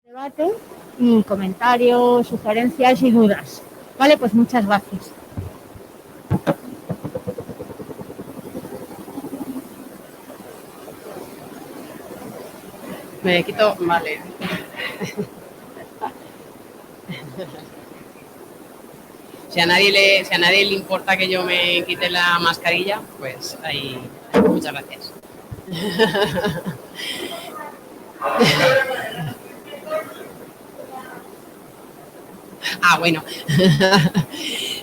Debate y comentarios, sugerencias y dudas. Vale, pues muchas gracias. Me quito, vale. Si a nadie le importa que yo me quite la mascarilla, pues ahí, muchas gracias. Bueno.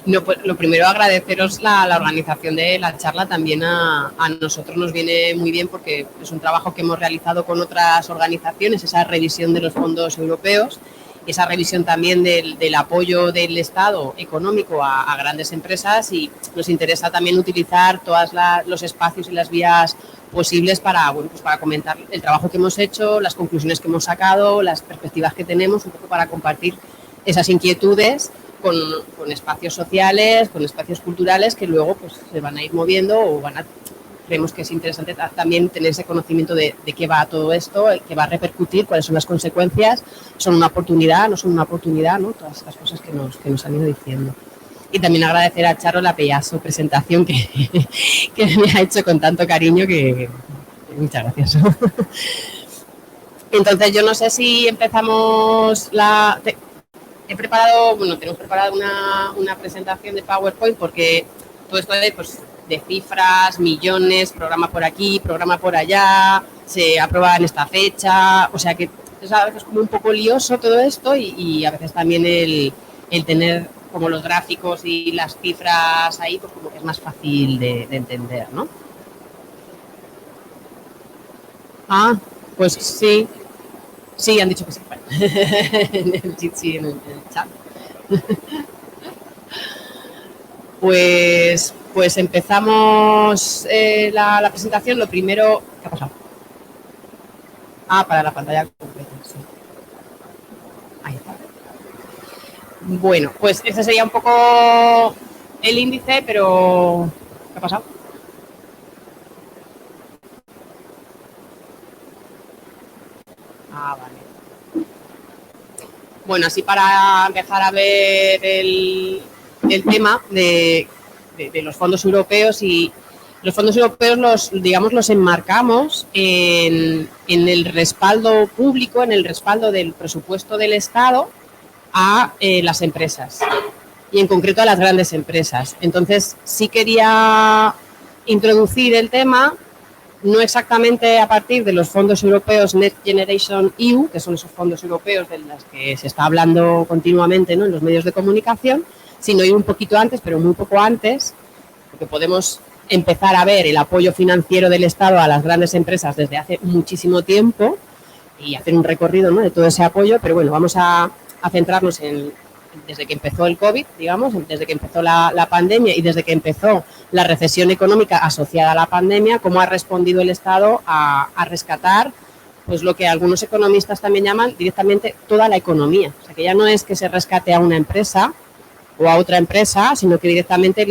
No, pues lo primero, agradeceros la organización de la charla. También a nosotros nos viene muy bien porque es un trabajo que hemos realizado con otras organizaciones, esa revisión de los fondos europeos, esa revisión también del apoyo del Estado económico a grandes empresas, y nos interesa también utilizar todos los espacios y las vías posibles para comentar el trabajo que hemos hecho, las conclusiones que hemos sacado, las perspectivas que tenemos, un poco para compartir esas inquietudes con espacios sociales, con espacios culturales que luego pues se van a ir moviendo o creemos que es interesante también tener ese conocimiento de qué va todo esto, qué va a repercutir, cuáles son las consecuencias, son una oportunidad, no son una oportunidad, ¿no? Todas estas cosas que nos han ido diciendo. Y también agradecer a Charo la pedazo presentación que me ha hecho con tanto cariño, que muchas gracias. Entonces yo no sé si empezamos tenemos preparado una presentación de PowerPoint, porque todo esto de cifras, millones, programa por aquí, programa por allá, se aprueba en esta fecha, o sea que es a veces como un poco lioso todo esto, y a veces también el tener como los gráficos y las cifras ahí, pues como que es más fácil de entender, ¿no? Pues sí. Sí, han dicho que sí. Bueno, en el chat. Pues empezamos la presentación. Lo primero... ¿Qué ha pasado? Para la pantalla completa, sí. Ahí está. Bueno, pues ese sería un poco el índice, pero... ¿Qué ha pasado? Vale. Bueno, así para empezar a ver el tema de los fondos europeos. Y los fondos europeos los enmarcamos en el respaldo público, en el respaldo del presupuesto del Estado a las empresas, y en concreto a las grandes empresas. Entonces sí quería introducir el tema, no exactamente a partir de los fondos europeos Next Generation EU, que son esos fondos europeos de los que se está hablando continuamente, ¿no?, en los medios de comunicación, sino ir un poquito antes, pero muy poco antes, porque podemos empezar a ver el apoyo financiero del Estado a las grandes empresas desde hace muchísimo tiempo y hacer un recorrido, ¿no?, de todo ese apoyo. Pero bueno, vamos a centrarnos desde que empezó el COVID, digamos, desde que empezó la pandemia y desde que empezó la recesión económica asociada a la pandemia, cómo ha respondido el Estado a rescatar pues lo que algunos economistas también llaman directamente toda la economía. O sea, que ya no es que se rescate a una empresa o a otra empresa, sino que directamente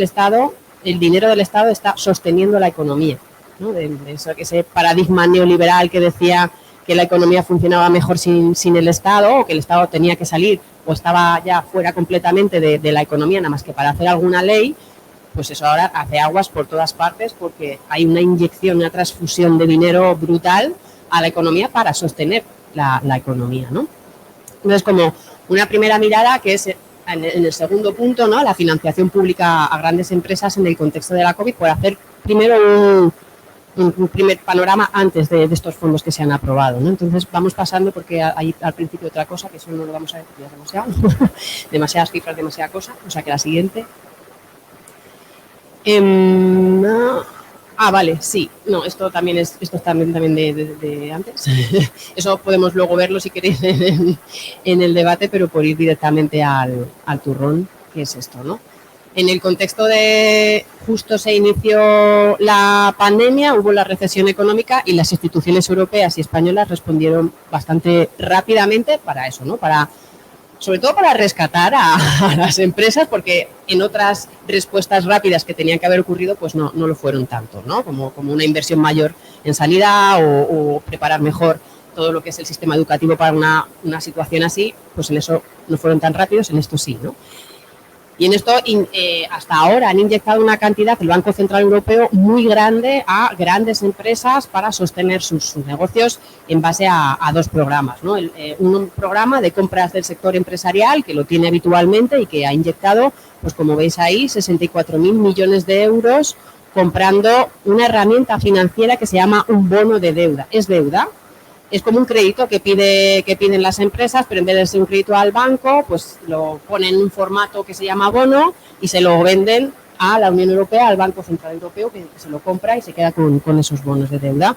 el dinero del Estado está sosteniendo la economía, ¿no? De ese paradigma neoliberal que decía que la economía funcionaba mejor sin el Estado, o que el Estado tenía que salir o estaba ya fuera completamente de la economía, nada más que para hacer alguna ley. Pues eso ahora hace aguas por todas partes, porque hay una inyección, una transfusión de dinero brutal a la economía para sostener la economía, ¿no? Entonces, como una primera mirada, que es en el segundo punto, ¿no?, la financiación pública a grandes empresas en el contexto de la COVID, por hacer primero un primer panorama antes de estos fondos que se han aprobado, ¿no? Entonces vamos pasando, porque hay al principio otra cosa, que eso no lo vamos a ver porque ya es demasiado, demasiadas cifras, demasiada cosa, o sea que la siguiente. Vale, sí, no, esto es también de antes. Eso podemos luego verlo si queréis en el debate, pero por ir directamente al turrón, que es esto, ¿no? En el contexto de justo se inició la pandemia, hubo la recesión económica, y las instituciones europeas y españolas respondieron bastante rápidamente para eso, ¿no? Sobre todo para rescatar a las empresas, porque en otras respuestas rápidas que tenían que haber ocurrido, pues no lo fueron tanto, ¿no? Como una inversión mayor en sanidad o preparar mejor todo lo que es el sistema educativo para una situación así, pues en eso no fueron tan rápidos, en esto sí, ¿no? Y en esto, hasta ahora, han inyectado una cantidad, el Banco Central Europeo, muy grande a grandes empresas para sostener sus negocios en base a dos programas, ¿no? Un programa de compras del sector empresarial, que lo tiene habitualmente y que ha inyectado, pues como veis ahí, 64.000 millones de euros comprando una herramienta financiera que se llama un bono de deuda. Es deuda. Es como un crédito que piden las empresas, pero en vez de ser un crédito al banco, pues lo ponen en un formato que se llama bono y se lo venden a la Unión Europea, al Banco Central Europeo, que se lo compra y se queda con esos bonos de deuda.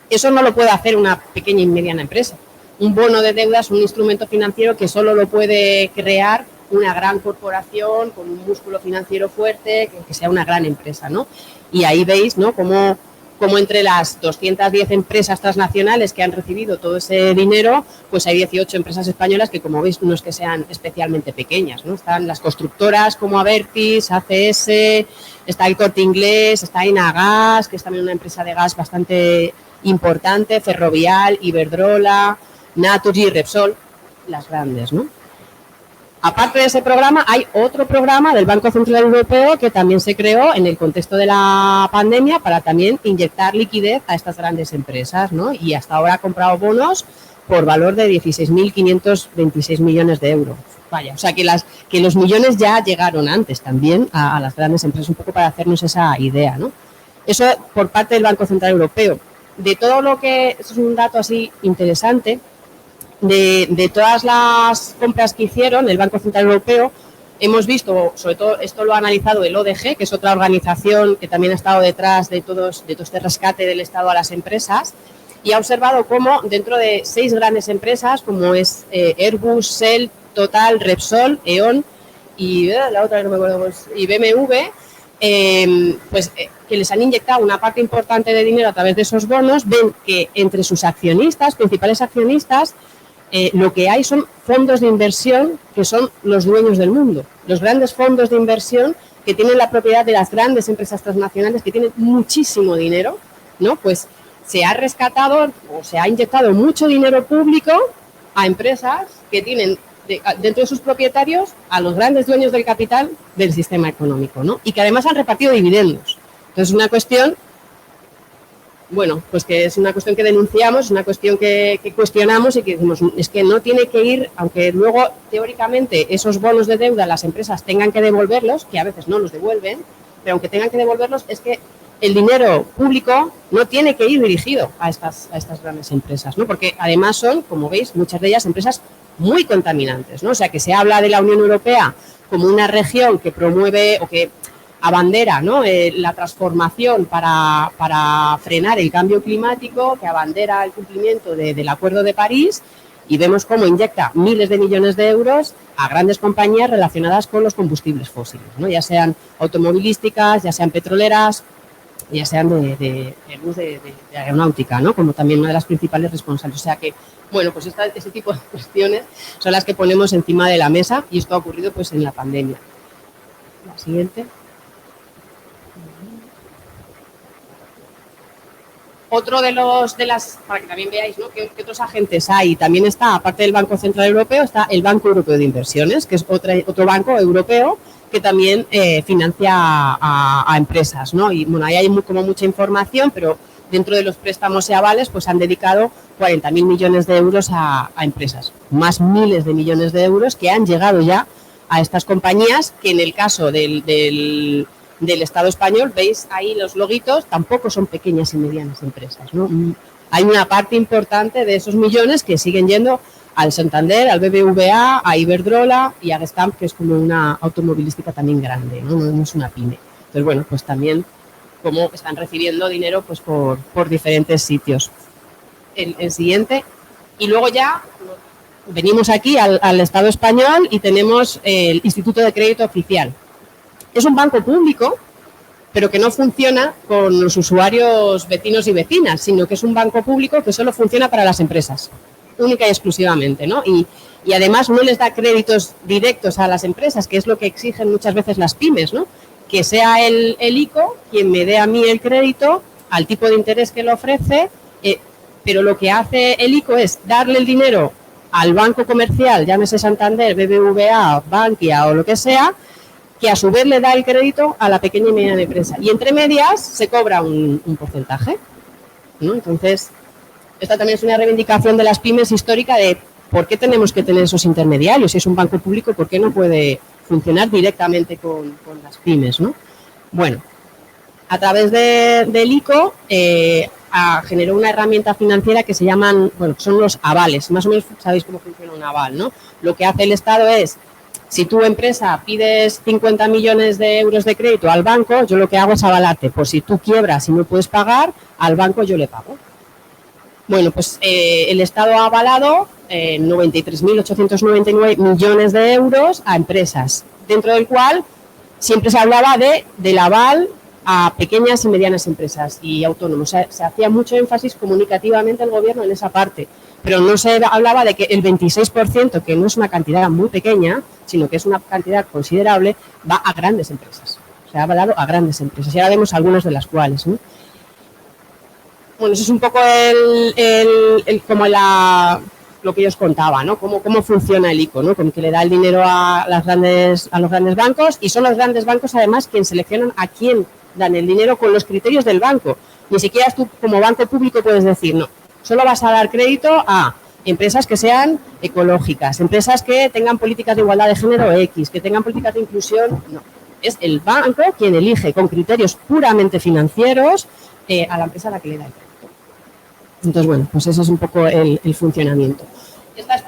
Eso no lo puede hacer una pequeña y mediana empresa. Un bono de deuda es un instrumento financiero que solo lo puede crear una gran corporación con un músculo financiero fuerte, que sea una gran empresa, ¿no? Y ahí veis, ¿no?, cómo entre las 210 empresas transnacionales que han recibido todo ese dinero, pues hay 18 empresas españolas que, como veis, no es que sean especialmente pequeñas, ¿no? Están las constructoras como Abertis, ACS, está el Corte Inglés, está Enagas, que es también una empresa de gas bastante importante, Ferrovial, Iberdrola, Naturgy, Repsol, las grandes, ¿no? Aparte de ese programa, hay otro programa del Banco Central Europeo que también se creó en el contexto de la pandemia para también inyectar liquidez a estas grandes empresas, ¿no? Y hasta ahora ha comprado bonos por valor de 16.526 millones de euros. Vaya, o sea que los millones ya llegaron antes también a las grandes empresas, un poco para hacernos esa idea, ¿no? Eso por parte del Banco Central Europeo. De todo lo que, eso es un dato así interesante, de todas las compras que hicieron el Banco Central Europeo, hemos visto, sobre todo esto lo ha analizado el ODG, que es otra organización que también ha estado detrás de todo este rescate del Estado a las empresas, y ha observado cómo dentro de 6 grandes empresas, como es Airbus, Shell, Total, Repsol, E.ON y la otra no me acuerdo, pues, y BMW, que les han inyectado una parte importante de dinero a través de esos bonos, ven que entre sus accionistas, principales accionistas, lo que hay son fondos de inversión que son los dueños del mundo. Los grandes fondos de inversión que tienen la propiedad de las grandes empresas transnacionales que tienen muchísimo dinero, ¿no? Pues se ha rescatado o se ha inyectado mucho dinero público a empresas que tienen dentro de sus propietarios a los grandes dueños del capital del sistema económico, ¿no? Y que además han repartido dividendos. Entonces, es una cuestión, bueno, pues que es una cuestión que denunciamos, una cuestión que cuestionamos y que decimos, es que no tiene que ir, aunque luego teóricamente esos bonos de deuda las empresas tengan que devolverlos, que a veces no los devuelven, pero aunque tengan que devolverlos, es que el dinero público no tiene que ir dirigido a estas grandes empresas, ¿no? Porque además son, como veis, muchas de ellas empresas muy contaminantes, ¿no? O sea, que se habla de la Unión Europea como una región que promueve o que abandera, ¿no?, la transformación para frenar el cambio climático, que abandera el cumplimiento del Acuerdo de París, y vemos cómo inyecta miles de millones de euros a grandes compañías relacionadas con los combustibles fósiles, ¿no? Ya sean automovilísticas, ya sean petroleras, ya sean de aeronáutica, ¿no?, como también una de las principales responsables. O sea que, bueno, pues ese tipo de cuestiones son las que ponemos encima de la mesa, y esto ha ocurrido pues en la pandemia. La siguiente. Otro de las, para que también veáis, ¿no?, qué otros agentes hay. También está, aparte del Banco Central Europeo, está el Banco Europeo de Inversiones, que es otro banco europeo que también financia a empresas, ¿no? Y bueno, ahí hay como mucha información, pero dentro de los préstamos y avales pues han dedicado 40.000 millones de euros a empresas, más miles de millones de euros que han llegado ya a estas compañías, que en el caso del Estado español, veis ahí los loguitos, tampoco son pequeñas y medianas empresas, ¿no? Hay una parte importante de esos millones que siguen yendo al Santander, al BBVA, a Iberdrola y a Gestamp, que es como una automovilística también grande, ¿no? No es una pyme. Entonces, bueno, pues también como están recibiendo dinero pues por diferentes sitios. El siguiente. Y luego ya venimos aquí al Estado español y tenemos el Instituto de Crédito Oficial. Es un banco público, pero que no funciona con los usuarios vecinos y vecinas, sino que es un banco público que solo funciona para las empresas, única y exclusivamente, ¿no? Y además no les da créditos directos a las empresas, que es lo que exigen muchas veces las pymes, ¿no? Que sea el ICO quien me dé a mí el crédito al tipo de interés que lo ofrece, pero lo que hace el ICO es darle el dinero al banco comercial, llámese Santander, BBVA, Bankia o lo que sea, que a su vez le da el crédito a la pequeña y mediana empresa. Y entre medias se cobra un porcentaje, ¿no? Entonces, esta también es una reivindicación de las pymes histórica de por qué tenemos que tener esos intermediarios. Si es un banco público, ¿por qué no puede funcionar directamente con las pymes, ¿no? Bueno, a través del ICO generó una herramienta financiera que se llaman, bueno, son los avales. Más o menos sabéis cómo funciona un aval, ¿no? Lo que hace el Estado es, si tu empresa pides 50 millones de euros de crédito al banco, yo lo que hago es avalarte. Por si tú quiebras y no puedes pagar, al banco yo le pago. Bueno, pues el Estado ha avalado 93.899 millones de euros a empresas, dentro del cual siempre se hablaba del aval a pequeñas y medianas empresas y autónomos. O sea, se hacía mucho énfasis comunicativamente el gobierno en esa parte, pero no se hablaba de que el 26%, que no es una cantidad muy pequeña, sino que es una cantidad considerable, va a grandes empresas. Se ha avalado a grandes empresas y ahora vemos algunas de las cuales, ¿no? Bueno, eso es un poco lo que yo os contaba, ¿no? Cómo funciona el ICO, ¿no? Con que le da el dinero a los grandes bancos y son los grandes bancos además quienes seleccionan a quién dan el dinero con los criterios del banco. Ni siquiera tú como banco público puedes decir, no, solo vas a dar crédito a empresas que sean ecológicas, empresas que tengan políticas de igualdad de género X, que tengan políticas de inclusión, no. Es el banco quien elige con criterios puramente financieros a la empresa a la que le da el crédito. Entonces, bueno, pues eso es un poco el funcionamiento. Esta es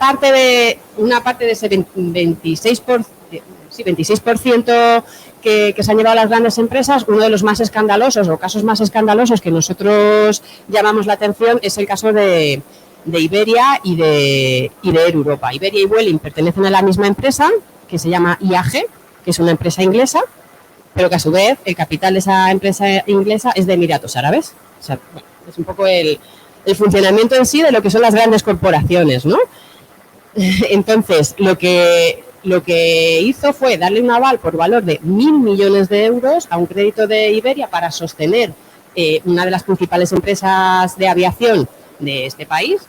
una parte de ese 26% que se han llevado las grandes empresas. Uno de los más escandalosos o casos más escandalosos que nosotros llamamos la atención es el caso de Iberia y de Air Europa. Iberia y Vueling pertenecen a la misma empresa que se llama IAG, que es una empresa inglesa, pero que a su vez el capital de esa empresa inglesa es de Emiratos Árabes. O sea, bueno, es un poco el funcionamiento en sí de lo que son las grandes corporaciones, ¿no? Entonces, lo que hizo fue darle un aval por valor de 1.000 millones de euros a un crédito de Iberia para sostener una de las principales empresas de aviación de este país.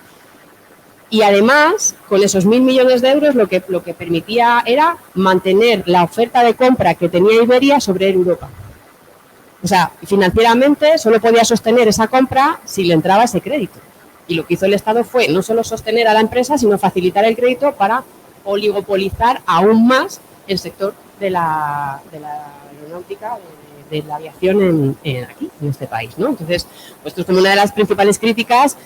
Y además, con esos 1.000 millones de euros, lo que permitía era mantener la oferta de compra que tenía Iberia sobre Air Europa. O sea, financieramente solo podía sostener esa compra si le entraba ese crédito. Y lo que hizo el Estado fue no solo sostener a la empresa, sino facilitar el crédito para oligopolizar aún más el sector de la aeronáutica, de la aviación aquí, en este país, ¿no? Entonces, pues esto es como una de las principales críticas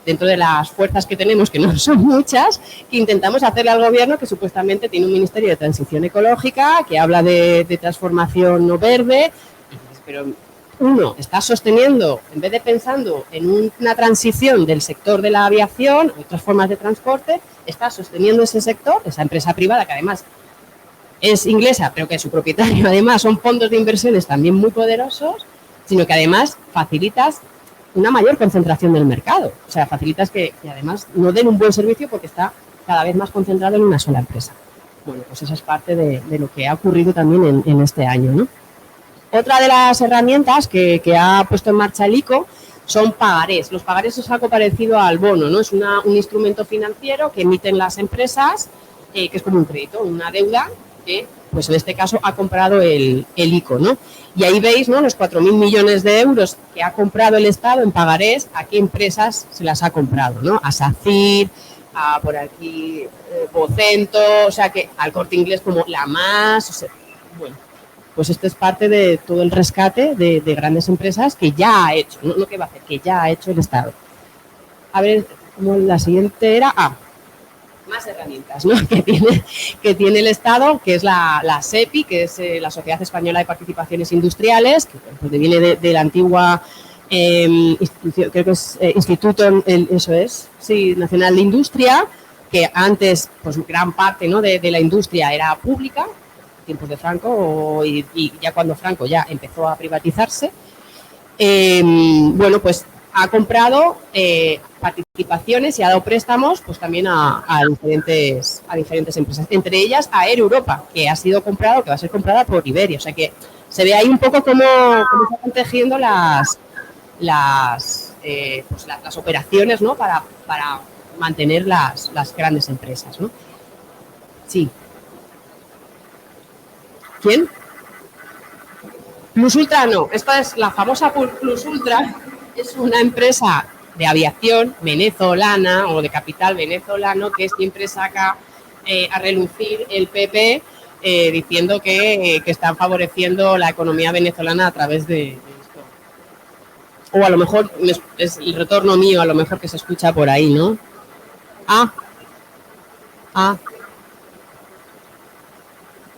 dentro de las fuerzas que tenemos, que no son muchas, que intentamos hacerle al gobierno, que supuestamente tiene un Ministerio de Transición Ecológica, que habla de transformación no verde, pero uno está sosteniendo, en vez de pensando en una transición del sector de la aviación, otras formas de transporte, está sosteniendo ese sector, esa empresa privada que además es inglesa, pero que su propietario además son fondos de inversiones también muy poderosos, sino que además facilitas una mayor concentración del mercado. O sea, facilitas que además no den un buen servicio porque está cada vez más concentrado en una sola empresa. Bueno, pues esa es parte de lo que ha ocurrido también en este año, ¿no? Otra de las herramientas que ha puesto en marcha el ICO son pagarés. Los pagarés es algo parecido al bono, ¿no? Es un instrumento financiero que emiten las empresas, que es como un crédito, una deuda que, pues en este caso, ha comprado el ICO, ¿no? Y ahí veis, ¿no?, los 4.000 millones de euros que ha comprado el Estado en pagarés, a qué empresas se las ha comprado, ¿no? A SACIR, a por aquí Vocento, o sea que al Corte Inglés como la más, o sea, bueno. Pues esto es parte de todo el rescate de grandes empresas que ya ha hecho, no que va a hacer, que ya ha hecho el Estado. A ver, como la siguiente era, más herramientas, ¿no?, que tiene el Estado, que es la SEPI, que es la Sociedad Española de Participaciones Industriales, que pues, viene de la antigua institución, creo que es Instituto, eso es, sí, Nacional de Industria, que antes, pues gran parte, ¿no?, de la industria era pública, tiempos de Franco y ya cuando Franco ya empezó a privatizarse, bueno, pues ha comprado participaciones y ha dado préstamos pues también a diferentes empresas, entre ellas a Air Europa, que ha sido comprado, que va a ser comprada por Iberia. O sea que se ve ahí un poco cómo se están tejiendo las pues las operaciones, ¿no? Para mantener las grandes empresas, ¿no? Sí. ¿Quién? Plus Ultra no, esta es la famosa Plus Ultra, es una empresa de aviación venezolana o de capital venezolano que siempre saca a relucir el PP diciendo que están favoreciendo la economía venezolana a través de esto. O a lo mejor es el retorno mío, a lo mejor que se escucha por ahí, ¿no?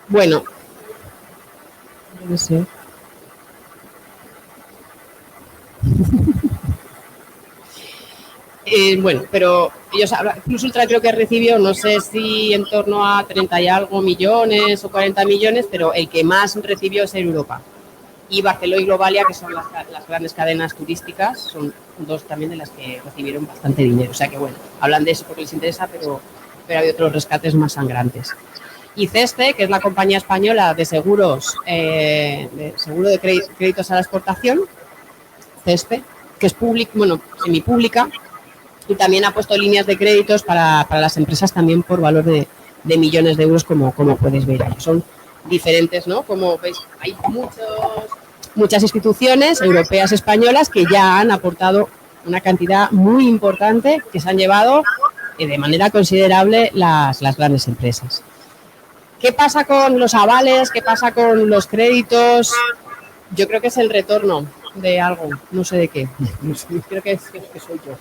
Bueno, no sé. Bueno, pero ellos, Plus Ultra creo que recibió, no sé si en torno a 30 y algo millones o 40 millones, pero el que más recibió es Europa. Y Barceló y Globalia, que son las grandes cadenas turísticas, son dos también de las que recibieron bastante dinero. O sea que bueno, hablan de eso porque les interesa, pero hay otros rescates más sangrantes. Y CESPE, que es la compañía española de seguros, seguro de créditos a la exportación, CESPE, que es semipública, y también ha puesto líneas de créditos para las empresas también por valor de millones de euros, como podéis ver ahí. Son diferentes, ¿no? Como veis, hay muchas instituciones europeas, españolas, que ya han aportado una cantidad muy importante que se han llevado de manera considerable las grandes empresas. ¿Qué pasa con los avales? ¿Qué pasa con los créditos? Yo creo que es el retorno de algo, no sé de qué. Creo que soy yo.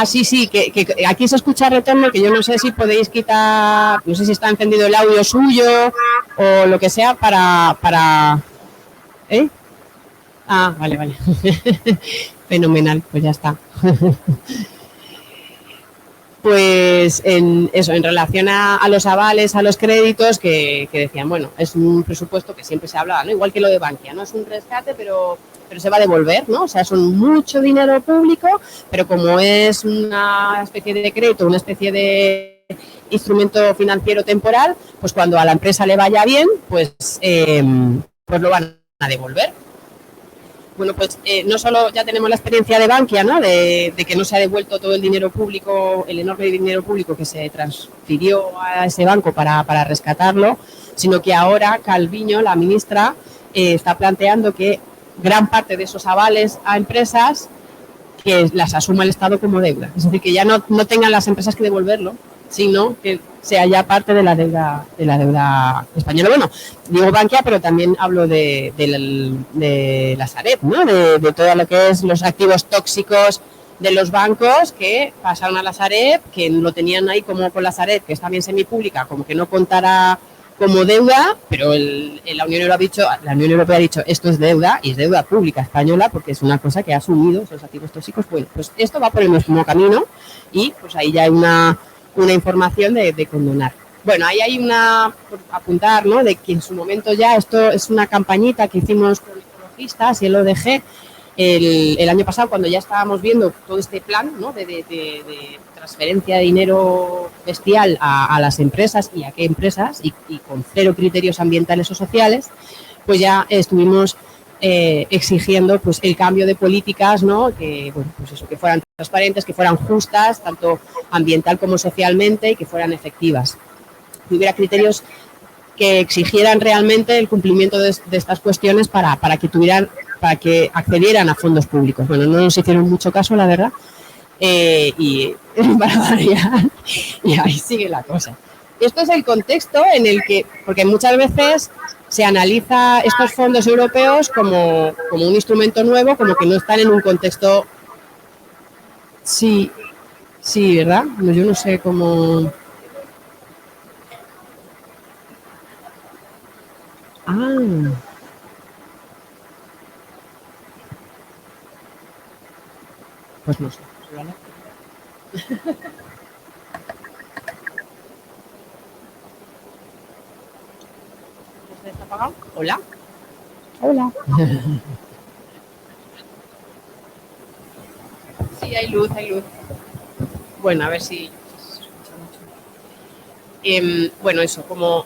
Sí, que aquí se escucha retorno, que yo no sé si podéis quitar, no sé si está encendido el audio suyo o lo que sea para ¿eh? Vale. Fenomenal, pues ya está. Pues en relación a los avales, a los créditos, que decían, bueno, es un presupuesto que siempre se hablaba, ¿no? Igual que lo de Bankia, ¿no? Es un rescate, pero se va a devolver, ¿no? O sea, son mucho dinero público, pero como es una especie de crédito, una especie de instrumento financiero temporal, pues cuando a la empresa le vaya bien, pues lo van a devolver. Bueno, pues no solo ya tenemos la experiencia de Bankia, ¿no? De que no se ha devuelto todo el dinero público, el enorme dinero público que se transfirió a ese banco para rescatarlo, sino que ahora Calviño, la ministra, está planteando que gran parte de esos avales a empresas que las asuma el Estado como deuda. Es decir, que ya no tengan las empresas que devolverlo, sino que sea ya parte de la deuda española. Bueno, digo Bankia, pero también hablo de la Sareb, ¿no? De todo lo que es los activos tóxicos de los bancos que pasaron a la Sareb, que lo tenían ahí como con la Sareb, que es también semipública, como que no contara como deuda, pero la Unión Europea ha dicho esto es deuda, y es deuda pública española, porque es una cosa que ha asumido esos activos tóxicos. Bueno, pues esto va por el mismo camino y pues ahí ya hay una información de condonar. Bueno, ahí hay por apuntar, ¿no? De que en su momento ya esto es una campañita que hicimos con ecologistas y el ODG el año pasado, cuando ya estábamos viendo todo este plan, ¿no? de transferencia de dinero bestial a las empresas y a qué empresas y con cero criterios ambientales o sociales, pues ya estuvimos exigiendo pues el cambio de políticas, ¿no? Que fueran transparentes, que fueran justas, tanto ambiental como socialmente, y que fueran efectivas. Que hubiera criterios que exigieran realmente el cumplimiento de estas cuestiones para que accedieran a fondos públicos. Bueno, no nos hicieron mucho caso, la verdad, y para variar, y ahí sigue la cosa. Esto es el contexto en el que, porque muchas veces se analiza estos fondos europeos como un instrumento nuevo, como que no están en un contexto. Sí, ¿verdad? Yo no sé cómo. Pues no sé. ¿Está apagado? ¿Hola? Sí. Sí, hay luz, hay luz. Bueno, a ver si se escucha mucho. Bueno, eso, como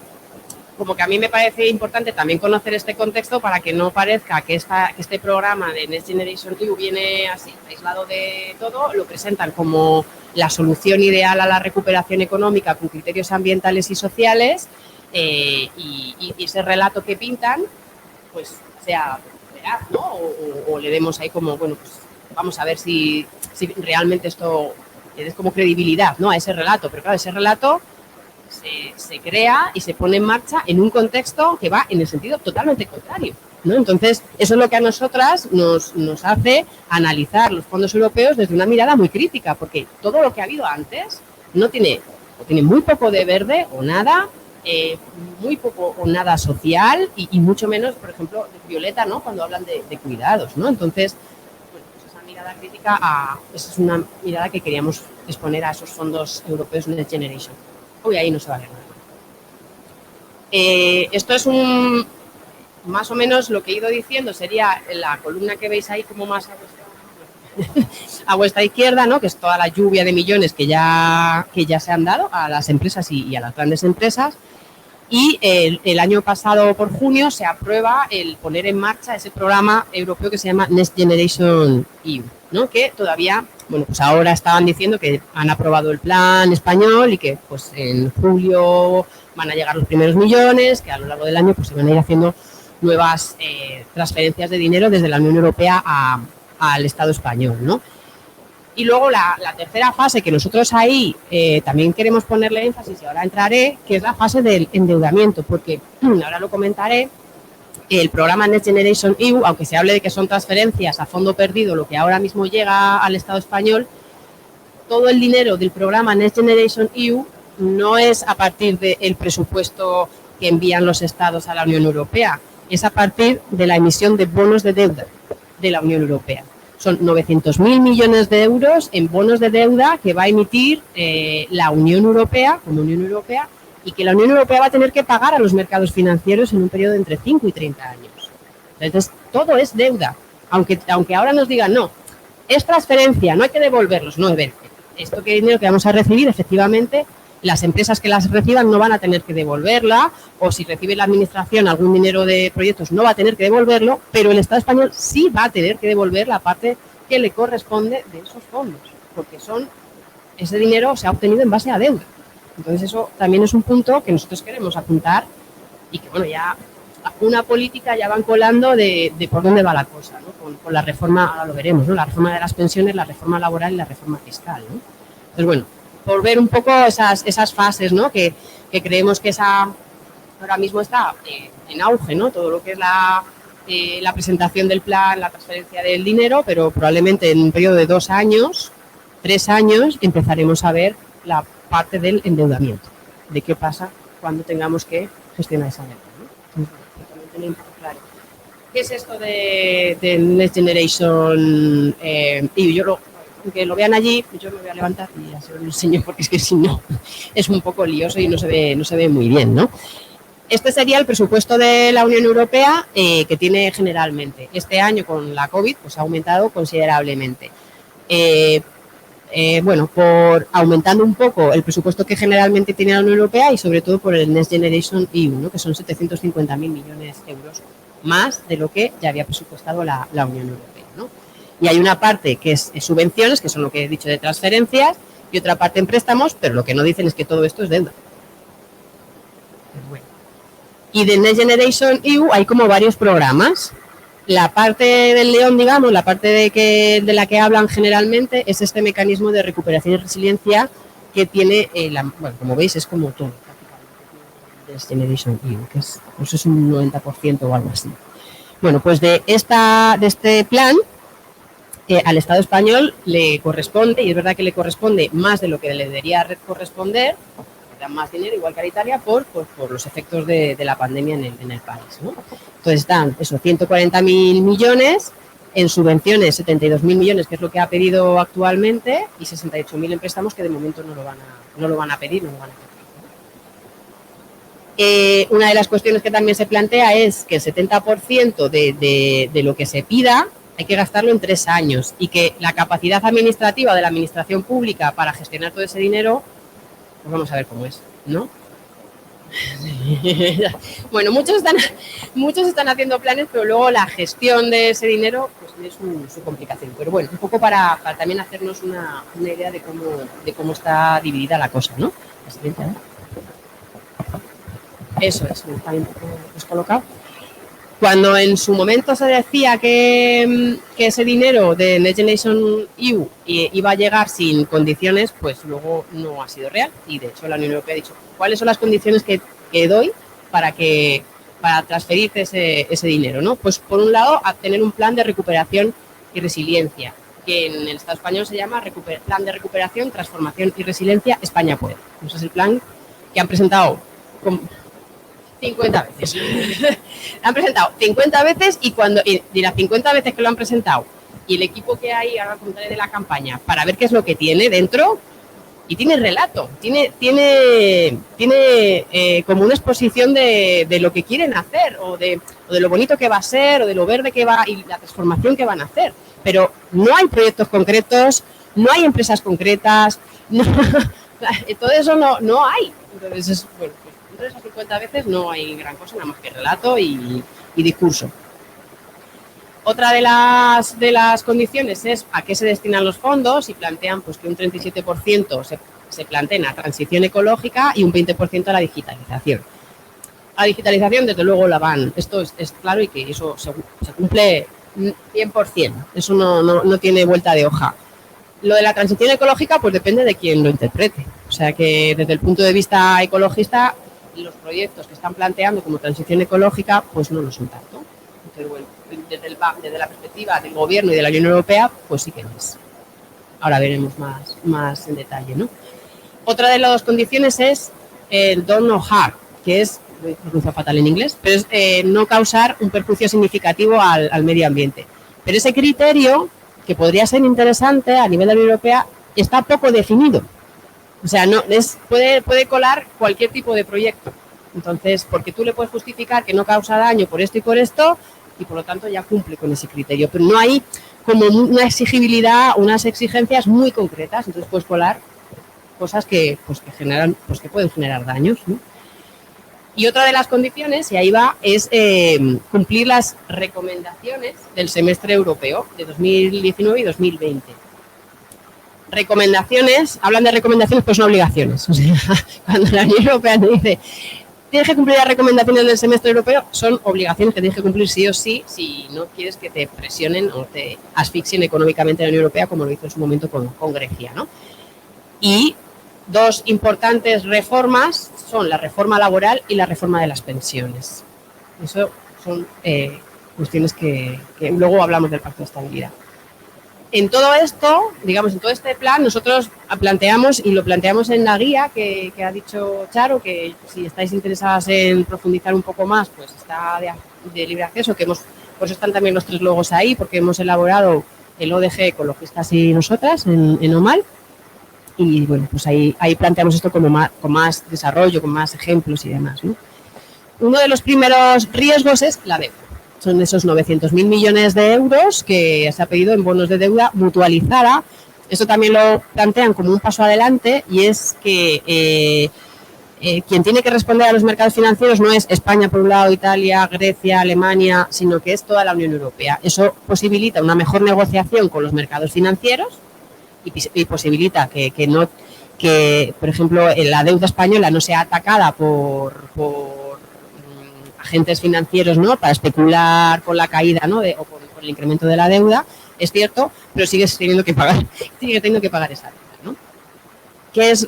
que a mí me parece importante también conocer este contexto para que no parezca que este programa de Next Generation EU viene así, aislado de todo, lo presentan como la solución ideal a la recuperación económica con criterios ambientales y sociales, y ese relato que pintan, pues sea veraz, ¿no? O le demos ahí como, bueno, pues vamos a ver si realmente esto le des como credibilidad, ¿no?, a ese relato. Pero claro, ese relato se crea y se pone en marcha en un contexto que va en el sentido totalmente contrario, ¿no? Entonces, eso es lo que a nosotras nos hace analizar los fondos europeos desde una mirada muy crítica, porque todo lo que ha habido antes tiene muy poco de verde o nada, muy poco o nada social y mucho menos, por ejemplo, Violeta, ¿no?, cuando hablan de cuidados, ¿no? Entonces, bueno, pues esa mirada crítica, esa es una mirada que queríamos exponer a esos fondos europeos Next Generation. Uy, ahí no se va a ver nada. Esto es más o menos lo que he ido diciendo, sería la columna que veis ahí como más a vuestra izquierda, ¿no?, que es toda la lluvia de millones que ya se han dado a las empresas y a las grandes empresas. Y el año pasado, por junio, se aprueba el poner en marcha ese programa europeo que se llama Next Generation EU, ¿no?, que todavía, bueno, pues ahora estaban diciendo que han aprobado el plan español y que pues en julio van a llegar los primeros millones, que a lo largo del año pues se van a ir haciendo nuevas transferencias de dinero desde la Unión Europea al Estado español, ¿no? Y luego la tercera fase, que nosotros ahí también queremos ponerle énfasis, y ahora entraré, que es la fase del endeudamiento, porque ahora lo comentaré, el programa Next Generation EU, aunque se hable de que son transferencias a fondo perdido, lo que ahora mismo llega al Estado español, todo el dinero del programa Next Generation EU no es a partir del presupuesto que envían los estados a la Unión Europea, es a partir de la emisión de bonos de deuda de la Unión Europea. Son 900.000 millones de euros en bonos de deuda que va a emitir la Unión Europea, como Unión Europea, y que la Unión Europea va a tener que pagar a los mercados financieros en un periodo de entre 5 y 30 años. Entonces, todo es deuda. Aunque ahora nos digan, no, es transferencia, no hay que devolverlos. No, esto que dinero que vamos a recibir, efectivamente, las empresas que las reciban no van a tener que devolverla, o si recibe la administración algún dinero de proyectos no va a tener que devolverlo, pero el Estado español sí va a tener que devolver la parte que le corresponde de esos fondos, porque ese dinero se ha obtenido en base a deuda. Entonces eso también es un punto que nosotros queremos apuntar y que, bueno, ya una política ya van colando de por dónde va la cosa, ¿no? Con la reforma, ahora lo veremos, ¿no?, la reforma de las pensiones, la reforma laboral y la reforma fiscal, ¿no? Entonces, bueno, por ver un poco esas fases, ¿no?, que creemos que ahora mismo está en auge, ¿no?, todo lo que es la presentación del plan, la transferencia del dinero, pero probablemente en un periodo de 2 años, 3 años, empezaremos a ver la parte del endeudamiento, de qué pasa cuando tengamos que gestionar esa deuda, ¿no? Claro. ¿Qué es esto de Next Generation EU? Que lo vean allí, yo me voy a levantar y así os lo enseño, porque es que si no es un poco lioso y no se ve muy bien, ¿no? Este sería el presupuesto de la Unión Europea que tiene generalmente. Este año con la COVID pues ha aumentado considerablemente. Bueno, por aumentando un poco el presupuesto que generalmente tiene la Unión Europea y sobre todo por el Next Generation EU, ¿no?, que son 750.000 millones de euros más de lo que ya había presupuestado la Unión Europea, ¿no? Y hay una parte que es subvenciones, que son lo que he dicho de transferencias, y otra parte en préstamos, pero lo que no dicen es que todo esto es deuda. Pero bueno. Y de Next Generation EU hay como varios programas. La parte del león, digamos, la parte de la que hablan generalmente es este mecanismo de recuperación y resiliencia que tiene, bueno, como veis, es como todo, prácticamente, Next Generation EU, que es un 90% o algo así. Bueno, pues de este plan, al Estado español le corresponde, y es verdad que le corresponde más de lo que le debería corresponder, dan más dinero, igual que a Italia, por los efectos de la pandemia en el país, ¿no? Entonces están 140.000 millones, en subvenciones 72.000 millones, que es lo que ha pedido actualmente, y 68.000 en préstamos, que de momento no lo van a pedir, no lo van a pedir. Una de las cuestiones que también se plantea es que el 70% de lo que se pida hay que gastarlo en 3 años y que la capacidad administrativa de la administración pública para gestionar todo ese dinero, pues vamos a ver cómo es, ¿no? Bueno, muchos están haciendo planes, pero luego la gestión de ese dinero pues tiene su complicación. Pero bueno, un poco para también hacernos una idea de cómo está dividida la cosa, ¿no? La siguiente, ¿no? Eso es, está un poco descolocado. Cuando en su momento se decía que ese dinero de Next Generation EU iba a llegar sin condiciones, pues luego no ha sido real. Y de hecho la Unión Europea ha dicho, ¿cuáles son las condiciones que doy para transferirte ese dinero, ¿no? Pues por un lado, a tener un plan de recuperación y resiliencia, que en el Estado español se llama Plan de Recuperación, Transformación y Resiliencia España Puede. Ese es el plan que han presentado 50 veces. Han presentado 50 veces y de las 50 veces que lo han presentado y el equipo que hay, ahora contaré de la campaña, para ver qué es lo que tiene dentro, y tiene relato, tiene como una exposición de lo que quieren hacer o de lo bonito que va a ser o de lo verde que va y la transformación que van a hacer. Pero no hay proyectos concretos, no hay empresas concretas, no, todo eso no hay. Entonces, bueno, entre esas 50 veces no hay gran cosa, nada más que relato y discurso. Otra de las condiciones es a qué se destinan los fondos y plantean pues, que un 37% se plantea a transición ecológica y un 20% a la digitalización. La digitalización, desde luego, esto es claro y que eso se cumple 100%, eso no tiene vuelta de hoja. Lo de la transición ecológica, pues depende de quién lo interprete. O sea que desde el punto de vista ecologista, los proyectos que están planteando como transición ecológica, pues no lo son tanto. Entonces, bueno, desde la perspectiva del Gobierno y de la Unión Europea, pues sí que lo es. Ahora veremos más en detalle, ¿no? Otra de las condiciones es el don't no harm, que es, lo pronuncio fatal en inglés, pero es no causar un perjuicio significativo al medio ambiente. Pero ese criterio, que podría ser interesante a nivel de la Unión Europea, está poco definido. O sea, puede colar cualquier tipo de proyecto. Entonces, porque tú le puedes justificar que no causa daño por esto y por lo tanto ya cumple con ese criterio. Pero no hay como una exigibilidad, unas exigencias muy concretas. Entonces puedes colar cosas que pueden generar daños, ¿no? Y otra de las condiciones, y ahí va, es cumplir las recomendaciones del semestre europeo de 2019 y 2020. Recomendaciones, hablan de recomendaciones, pues no obligaciones. O sea, cuando la Unión Europea te dice tienes que cumplir las recomendaciones del semestre europeo, son obligaciones que tienes que cumplir sí o sí, si no quieres que te presionen o te asfixien económicamente en la Unión Europea, como lo hizo en su momento con Grecia, ¿no? Y dos importantes reformas son la reforma laboral y la reforma de las pensiones. Eso son cuestiones que luego hablamos del Pacto de Estabilidad. En todo esto, digamos, en todo este plan, nosotros planteamos, y lo planteamos en la guía que ha dicho Charo, que si estáis interesadas en profundizar un poco más, pues está de libre acceso, por eso están también los 3 logos ahí, porque hemos elaborado el ODG Ecologistas y Nosotras en OMAL, y bueno, pues ahí planteamos esto con más desarrollo, con más ejemplos y demás, ¿no? Uno de los primeros riesgos es la deuda. Son esos 900.000 millones de euros que se ha pedido en bonos de deuda mutualizada. Eso también lo plantean como un paso adelante y es que quien tiene que responder a los mercados financieros no es España por un lado, Italia, Grecia, Alemania, sino que es toda la Unión Europea. Eso posibilita una mejor negociación con los mercados financieros y posibilita que, por ejemplo, la deuda española no sea atacada por agentes financieros, ¿no?, para especular con la caída, ¿no?, o por el incremento de la deuda, es cierto, pero sigue teniendo que pagar esa deuda, ¿no? Que es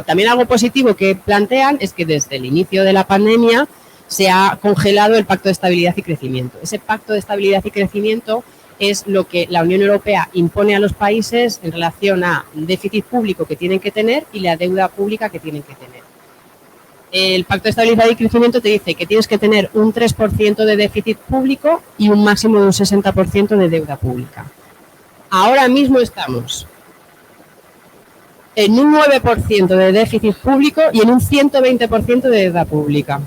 también algo positivo que plantean es que desde el inicio de la pandemia se ha congelado el Pacto de Estabilidad y Crecimiento. Ese Pacto de Estabilidad y Crecimiento es lo que la Unión Europea impone a los países en relación a déficit público que tienen que tener y la deuda pública que tienen que tener. El Pacto de Estabilidad y Crecimiento te dice que tienes que tener un 3% de déficit público y un máximo de un 60% de deuda pública. Ahora mismo estamos en un 9% de déficit público y en un 120% de deuda pública.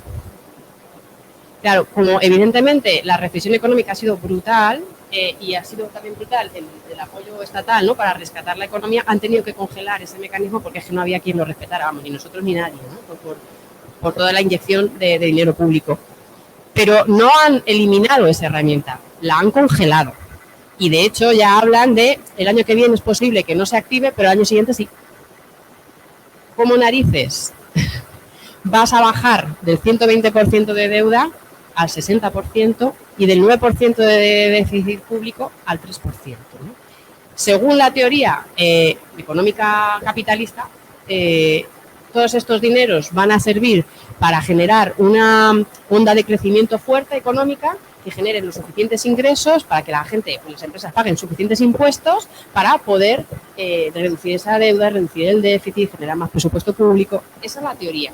Claro, como evidentemente la recesión económica ha sido brutal, y ha sido también brutal el apoyo estatal, ¿no?, para rescatar la economía, han tenido que congelar ese mecanismo porque es que no había quien lo respetara, vamos, ni nosotros ni nadie, ¿no?, por toda la inyección de dinero público. Pero no han eliminado esa herramienta, la han congelado. Y de hecho ya hablan de el año que viene es posible que no se active, pero el año siguiente sí. ¿Cómo narices vas a bajar del 120% de deuda al 60% y del 9% de déficit público al 3%, ¿no? Según la teoría económica capitalista, todos estos dineros van a servir para generar una onda de crecimiento fuerte económica que generen los suficientes ingresos para que la gente, las empresas paguen suficientes impuestos para poder reducir esa deuda, reducir el déficit, generar más presupuesto público. Esa es la teoría.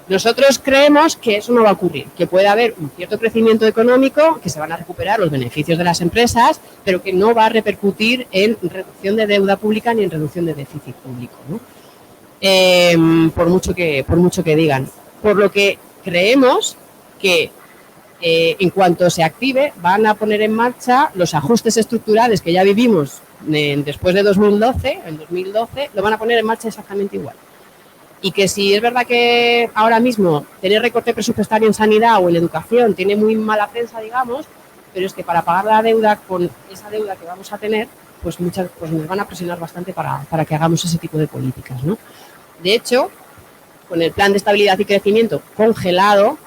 Nosotros creemos que eso no va a ocurrir, que puede haber un cierto crecimiento económico, que se van a recuperar los beneficios de las empresas, pero que no va a repercutir en reducción de deuda pública ni en reducción de déficit público, ¿no? Por mucho que digan. Por lo que creemos que en cuanto se active van a poner en marcha los ajustes estructurales que ya vivimos después de 2012, en 2012 lo van a poner en marcha exactamente igual. Y que si es verdad que ahora mismo tener recorte presupuestario en sanidad o en educación tiene muy mala prensa, digamos, pero es que para pagar la deuda con esa deuda que vamos a tener, pues nos van a presionar bastante para que hagamos ese tipo de políticas, ¿no? De hecho, con el plan de estabilidad y crecimiento congelado,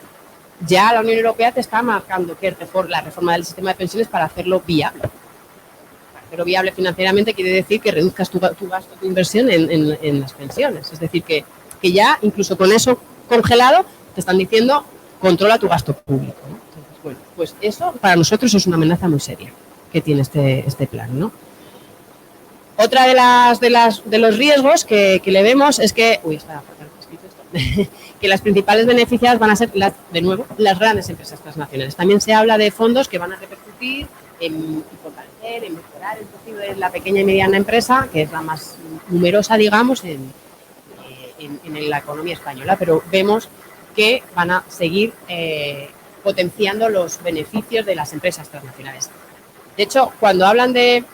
ya la Unión Europea te está marcando que la reforma del sistema de pensiones para hacerlo viable. Para hacerlo viable financieramente quiere decir que reduzcas tu gasto, tu inversión en las pensiones. Es decir, que ya incluso con eso congelado te están diciendo controla tu gasto público, ¿no? Entonces, bueno, pues eso para nosotros es una amenaza muy seria que tiene este plan, ¿no? Otra de los riesgos que le vemos es que que las principales beneficiadas van a ser, de nuevo, las grandes empresas transnacionales. También se habla de fondos que van a repercutir en fortalecer, en mejorar el tejido de la pequeña y mediana empresa, que es la más numerosa, digamos, en la economía española, pero vemos que van a seguir potenciando los beneficios de las empresas transnacionales. De hecho, cuando hablan del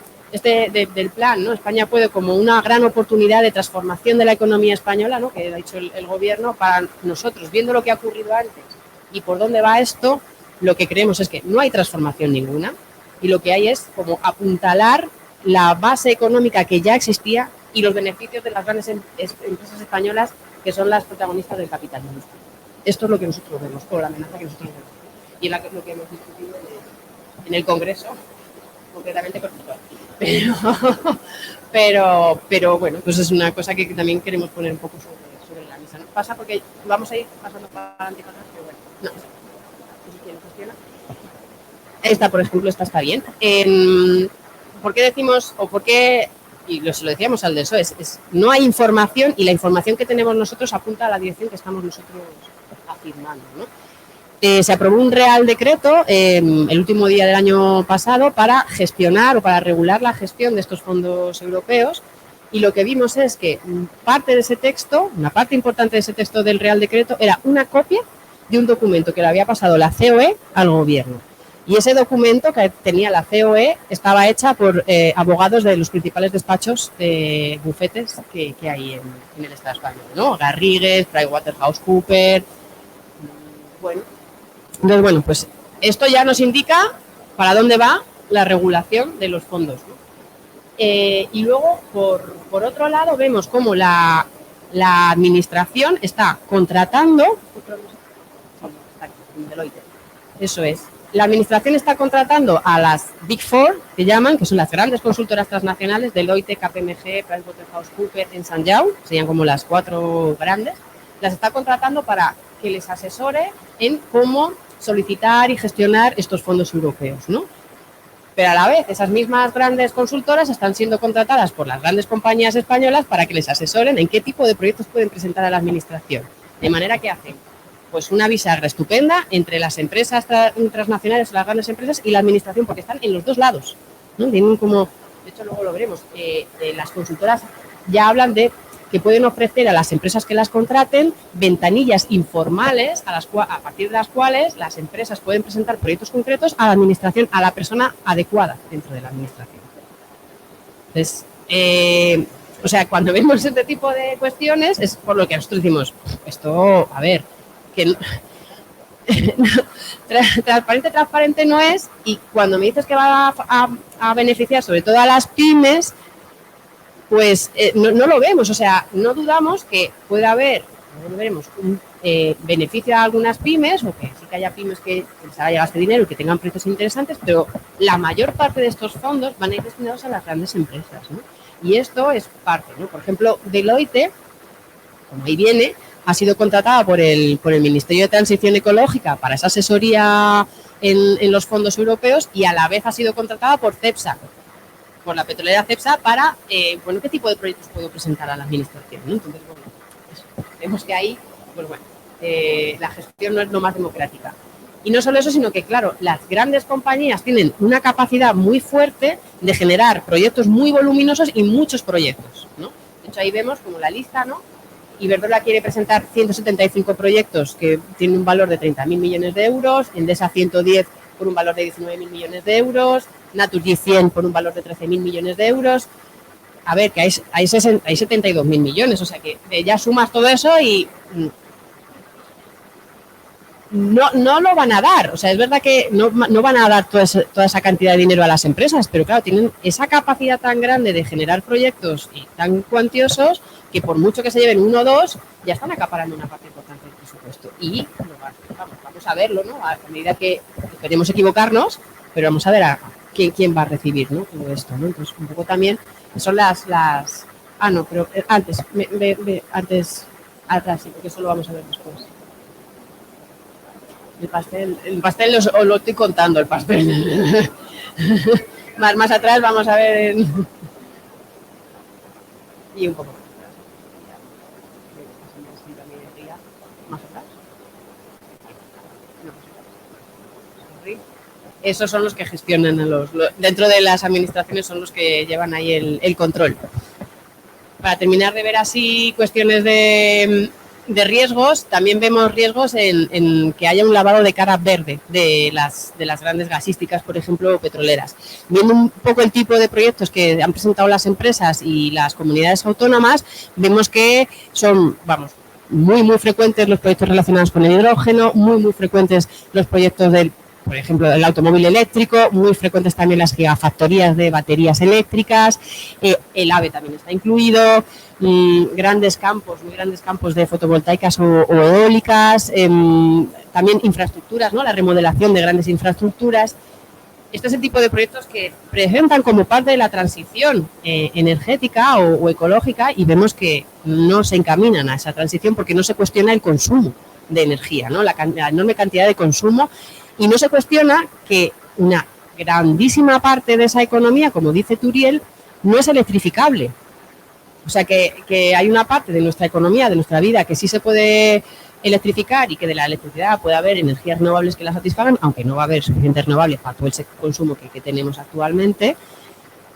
plan, ¿no?, España puede, como una gran oportunidad de transformación de la economía española, ¿no?, que ha dicho el gobierno, para nosotros, viendo lo que ha ocurrido antes y por dónde va esto, lo que creemos es que no hay transformación ninguna y lo que hay es como apuntalar la base económica que ya existía y los beneficios de las grandes empresas españolas que son las protagonistas del capitalismo. Esto es lo que nosotros vemos, o la amenaza que nosotros vemos. Y es lo que hemos discutido en el Congreso, concretamente con pero bueno, pues es una cosa que también queremos poner un poco sobre la mesa. ¿No? Pasa porque vamos a ir pasando para adelante, pero bueno, no sé quién lo gestiona. Esta, por ejemplo, está bien. ¿Por qué decimos, o por qué, y se lo decíamos al DESO, no hay información y la información que tenemos nosotros apunta a la dirección que estamos nosotros afirmando, ¿no? Se aprobó un Real Decreto el último día del año pasado para gestionar o para regular la gestión de estos fondos europeos y lo que vimos es que parte de ese texto, una parte importante de ese texto del Real Decreto era una copia de un documento que le había pasado la COE al gobierno. Y ese documento que tenía la COE estaba hecha por abogados de los principales despachos de bufetes que hay en el Estado español, ¿no? Garrigues, PricewaterhouseCoopers, bueno. Entonces, bueno, pues esto ya nos indica para dónde va la regulación de los fondos, ¿no? Y luego, por otro lado, vemos cómo la administración está contratando... Eso es. La administración está contratando a las Big Four, que llaman, que son las grandes consultoras transnacionales, Deloitte, KPMG, PricewaterhouseCoopers, Ernst & Young, serían como las 4 grandes, las está contratando para que les asesore en cómo solicitar y gestionar estos fondos europeos, ¿no? Pero a la vez, esas mismas grandes consultoras están siendo contratadas por las grandes compañías españolas para que les asesoren en qué tipo de proyectos pueden presentar a la administración. De manera que hacen pues una bisagra estupenda entre las empresas transnacionales, las grandes empresas y la administración, porque están en los dos lados, ¿no? Tienen como, de hecho luego lo veremos, las consultoras ya hablan de que pueden ofrecer a las empresas que las contraten ventanillas informales a partir de las cuales las empresas pueden presentar proyectos concretos a la administración, a la persona adecuada dentro de la administración. Entonces, o sea, cuando vemos este tipo de cuestiones es por lo que nosotros decimos, esto, a ver, que transparente no es, y cuando me dices que va a beneficiar sobre todo a las pymes, pues no lo vemos, o sea, no dudamos que pueda haber, veremos, un beneficio a algunas pymes, o que sí que haya pymes que les haya llegado este dinero y que tengan proyectos interesantes, pero la mayor parte de estos fondos van a ir destinados a las grandes empresas, ¿no? Y esto es parte, ¿no? Por ejemplo, Deloitte, como ahí viene, ha sido contratada por el Ministerio de Transición Ecológica para esa asesoría en los fondos europeos, y a la vez ha sido contratada por Cepsa, por la petrolera Cepsa, para, bueno, qué tipo de proyectos puedo presentar a la administración, ¿no? Entonces, bueno, eso. Vemos que ahí, pues bueno, la gestión no es lo más democrática. Y no solo eso, sino que, claro, las grandes compañías tienen una capacidad muy fuerte de generar proyectos muy voluminosos y muchos proyectos, ¿no? De hecho, ahí vemos como la lista, ¿no? Iberdrola quiere presentar 175 proyectos que tienen un valor de 30.000 millones de euros, Endesa 110 por un valor de 19.000 millones de euros, Naturgy 100 por un valor de 13.000 millones de euros. A ver, que hay 72.000 millones, o sea que ya sumas todo eso y no lo van a dar. O sea, es verdad que no van a dar toda esa cantidad de dinero a las empresas, pero claro, tienen esa capacidad tan grande de generar proyectos y tan cuantiosos que por mucho que se lleven uno o dos, ya están acaparando una parte importante del presupuesto. Y vamos a verlo, ¿no? A medida que esperemos equivocarnos, pero vamos a ver quién va a recibir, ¿no? Todo esto, ¿no? Entonces, un poco también son las... Ah, no, pero antes, atrás, sí, porque eso lo vamos a ver después. El pastel os lo estoy contando, el pastel. más atrás vamos a ver... Y un poco más atrás. Esos son los que gestionan dentro de las administraciones, son los que llevan ahí el control. Para terminar de ver así cuestiones de riesgos, también vemos riesgos en que haya un lavado de cara verde de las grandes gasísticas, por ejemplo, petroleras. Viendo un poco el tipo de proyectos que han presentado las empresas y las comunidades autónomas, vemos que son, muy, muy frecuentes los proyectos relacionados con el hidrógeno, muy, muy frecuentes los proyectos por ejemplo, el automóvil eléctrico, muy frecuentes también las gigafactorías de baterías eléctricas, el AVE también está incluido, muy grandes campos de fotovoltaicas o eólicas, también infraestructuras, ¿no? La remodelación de grandes infraestructuras. Este es el tipo de proyectos que presentan como parte de la transición energética o ecológica, y vemos que no se encaminan a esa transición porque no se cuestiona el consumo de energía, ¿no? La enorme cantidad de consumo. Y no se cuestiona que una grandísima parte de esa economía, como dice Turiel, no es electrificable. O sea, que hay una parte de nuestra economía, de nuestra vida, que sí se puede electrificar, y que de la electricidad puede haber energías renovables que la satisfagan, aunque no va a haber suficientes renovables para todo el consumo que tenemos actualmente.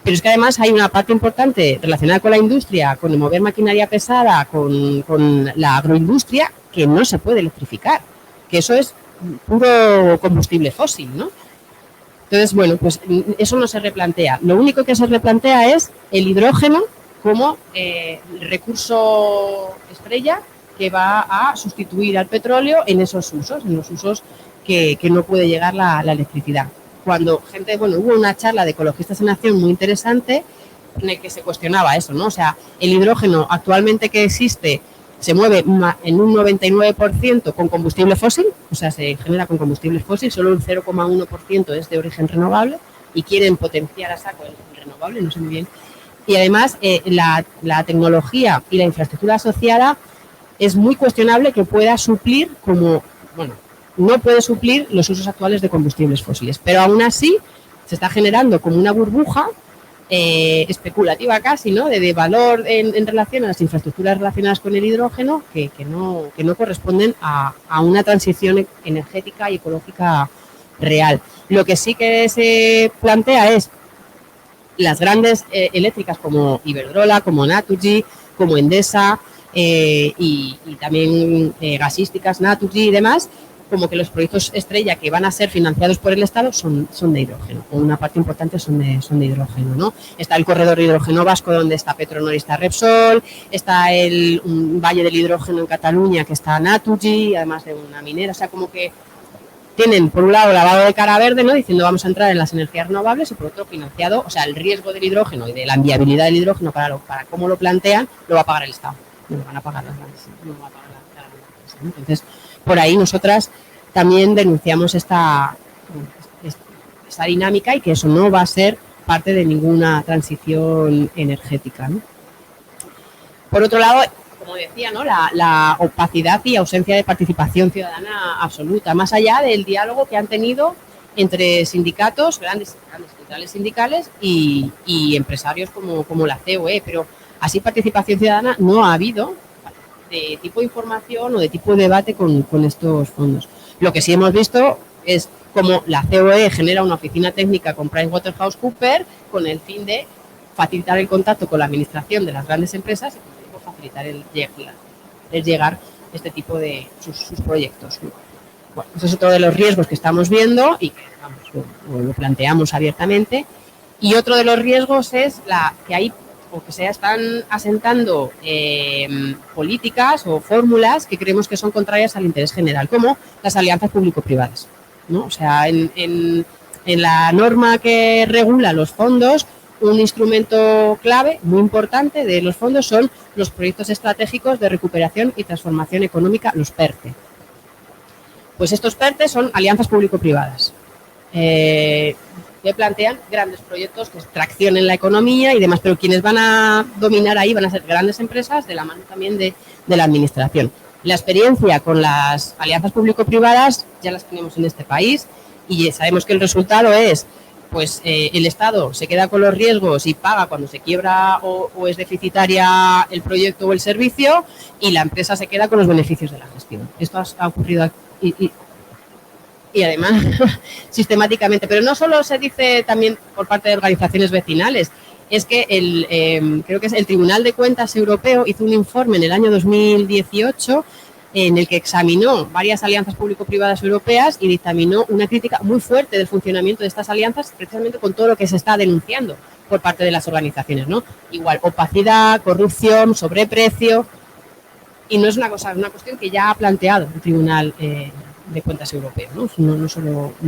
Pero es que además hay una parte importante relacionada con la industria, con mover maquinaria pesada, con la agroindustria, que no se puede electrificar, que eso es puro combustible fósil, ¿no? Entonces, bueno, pues eso no se replantea. Lo único que se replantea es el hidrógeno como recurso estrella que va a sustituir al petróleo en esos usos, en los usos que no puede llegar la electricidad. Cuando hubo una charla de ecologistas en acción muy interesante en el que se cuestionaba eso, ¿no? O sea, el hidrógeno actualmente que existe se mueve en un 99% con combustible fósil, o sea, se genera con combustible fósil, solo un 0,1% es de origen renovable, y quieren potenciar a saco el renovable, no sé muy bien. Y además, la tecnología y la infraestructura asociada es muy cuestionable que pueda suplir no puede suplir los usos actuales de combustibles fósiles, pero aún así se está generando como una burbuja especulativa casi, ¿no? De valor en relación a las infraestructuras relacionadas con el hidrógeno que no corresponden a una transición energética y ecológica real. Lo que sí que se plantea es las grandes eléctricas como Iberdrola, como Naturgy, como Endesa y también gasísticas, Naturgy y demás, como que los proyectos estrella que van a ser financiados por el Estado son de hidrógeno, o una parte importante son de hidrógeno, ¿no? Está el corredor de hidrógeno vasco, donde está Petronor y está Repsol, está el Valle del Hidrógeno en Cataluña, que está Naturgy, además de una minera, o sea, como que tienen, por un lado, lavado de cara verde, ¿no? Diciendo vamos a entrar en las energías renovables, y por otro, financiado, o sea, el riesgo del hidrógeno y de la viabilidad del hidrógeno para cómo lo plantean, lo va a pagar el Estado, no lo van a pagar las grandes, no lo va a pagar la gran empresa, ¿no? Entonces, por ahí nosotras también denunciamos esta dinámica y que eso no va a ser parte de ninguna transición energética, ¿no? Por otro lado, como decía, ¿no? La opacidad y ausencia de participación ciudadana absoluta, más allá del diálogo que han tenido entre sindicatos, grandes centrales sindicales y empresarios como la COE, pero así participación ciudadana no ha habido de tipo de información o de tipo de debate con estos fondos. Lo que sí hemos visto es cómo la COE genera una oficina técnica con PricewaterhouseCoopers con el fin de facilitar el contacto con la administración de las grandes empresas y facilitar el llegar este tipo de sus proyectos. Bueno, eso es otro de los riesgos que estamos viendo y que lo planteamos abiertamente. Y otro de los riesgos es que hay o que se están asentando políticas o fórmulas que creemos que son contrarias al interés general, como las alianzas público-privadas, ¿no? O sea, en la norma que regula los fondos, un instrumento clave muy importante de los fondos son los proyectos estratégicos de recuperación y transformación económica, los PERTE. Pues estos PERTE son alianzas público-privadas. Que plantean grandes proyectos que traccionen la economía y demás, pero quienes van a dominar ahí van a ser grandes empresas de la mano también de la administración. La experiencia con las alianzas público-privadas ya las tenemos en este país y sabemos que el resultado es, pues el Estado se queda con los riesgos y paga cuando se quiebra o es deficitaria el proyecto o el servicio, y la empresa se queda con los beneficios de la gestión. Esto ha ocurrido aquí. Y además sistemáticamente, pero no solo se dice también por parte de organizaciones vecinales, es que creo que es el Tribunal de Cuentas Europeo hizo un informe en el año 2018 en el que examinó varias alianzas público-privadas europeas y dictaminó una crítica muy fuerte del funcionamiento de estas alianzas, precisamente con todo lo que se está denunciando por parte de las organizaciones, ¿no? Igual, opacidad, corrupción, sobreprecio, y no es una cuestión que ya ha planteado el Tribunal de Cuentas Europeo, ¿no? No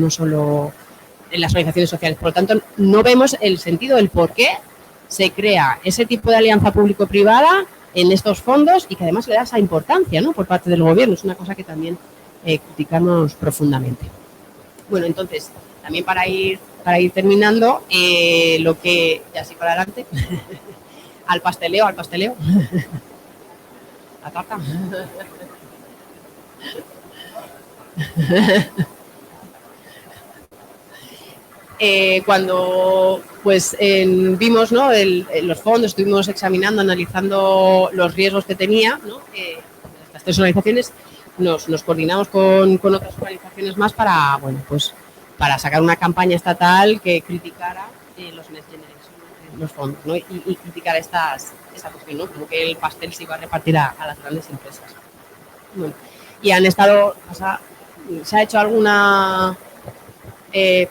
solo en las organizaciones sociales. Por lo tanto, no vemos el sentido del por qué se crea ese tipo de alianza público-privada en estos fondos y que además le da esa importancia, ¿no? Por parte del gobierno. Es una cosa que también criticamos profundamente. Bueno, entonces, también para ir terminando, lo que, ya sí para adelante, al pasteleo, la tarta. Cuando pues vimos, ¿no? Los fondos, estuvimos examinando, analizando los riesgos que tenía, ¿no? Las tres organizaciones nos coordinamos con otras organizaciones más para, bueno, pues para sacar una campaña estatal que criticara los Next Generation, los fondos, ¿no? Y criticara esta cuestión, ¿no? Como que el pastel se iba a repartir a las grandes empresas. Bueno, y han estado, o sea, se ha hecho alguna se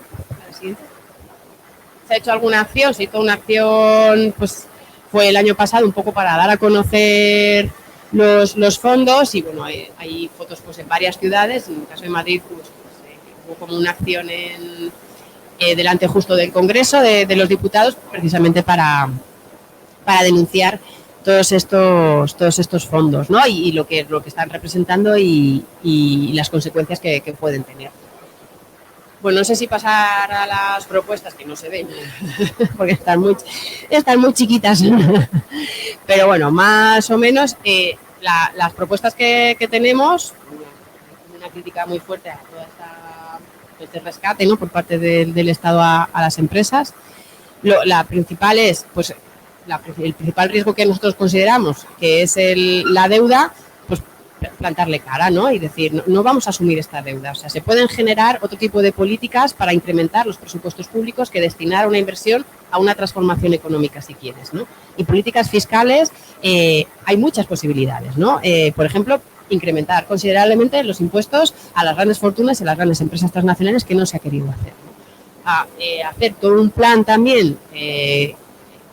ha hecho alguna acción, se hizo una acción, pues fue el año pasado, un poco para dar a conocer los fondos, y bueno, hay fotos pues en varias ciudades. En el caso de Madrid pues hubo como una acción delante justo del Congreso de los diputados, precisamente para denunciar todos estos fondos, ¿no? Y lo que están representando y las consecuencias que pueden tener. Bueno, no sé si pasar a las propuestas, que no se ven, porque están muy chiquitas. Pero bueno, más o menos las propuestas que tenemos, una crítica muy fuerte a toda este rescate, ¿no? Por parte del Estado a las empresas. La principal es, pues, el principal riesgo que nosotros consideramos, que es la deuda, pues plantarle cara, ¿no? Y decir, no vamos a asumir esta deuda. O sea, se pueden generar otro tipo de políticas para incrementar los presupuestos públicos que destinar a una inversión a una transformación económica, si quieres, ¿no? Y políticas fiscales, hay muchas posibilidades, ¿no? Por ejemplo, incrementar considerablemente los impuestos a las grandes fortunas y a las grandes empresas transnacionales, que no se ha querido hacer, ¿no? Hacer todo un plan también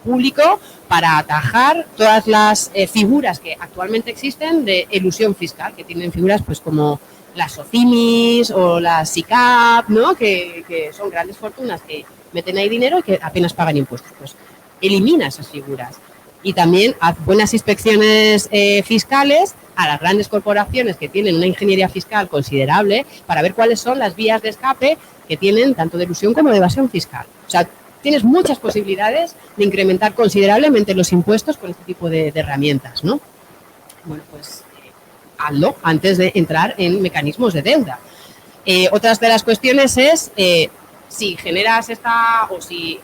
público para atajar todas las figuras que actualmente existen de elusión fiscal, que tienen figuras pues como las SOCIMIS o las SICAP, ¿no? Que son grandes fortunas que meten ahí dinero y que apenas pagan impuestos. Pues elimina esas figuras. Y también haz buenas inspecciones fiscales a las grandes corporaciones que tienen una ingeniería fiscal considerable para ver cuáles son las vías de escape que tienen tanto de elusión como de evasión fiscal. O sea, tienes muchas posibilidades de incrementar considerablemente los impuestos con este tipo de herramientas, ¿no? Bueno, pues hazlo antes de entrar en mecanismos de deuda. Otras de las cuestiones es si generas o si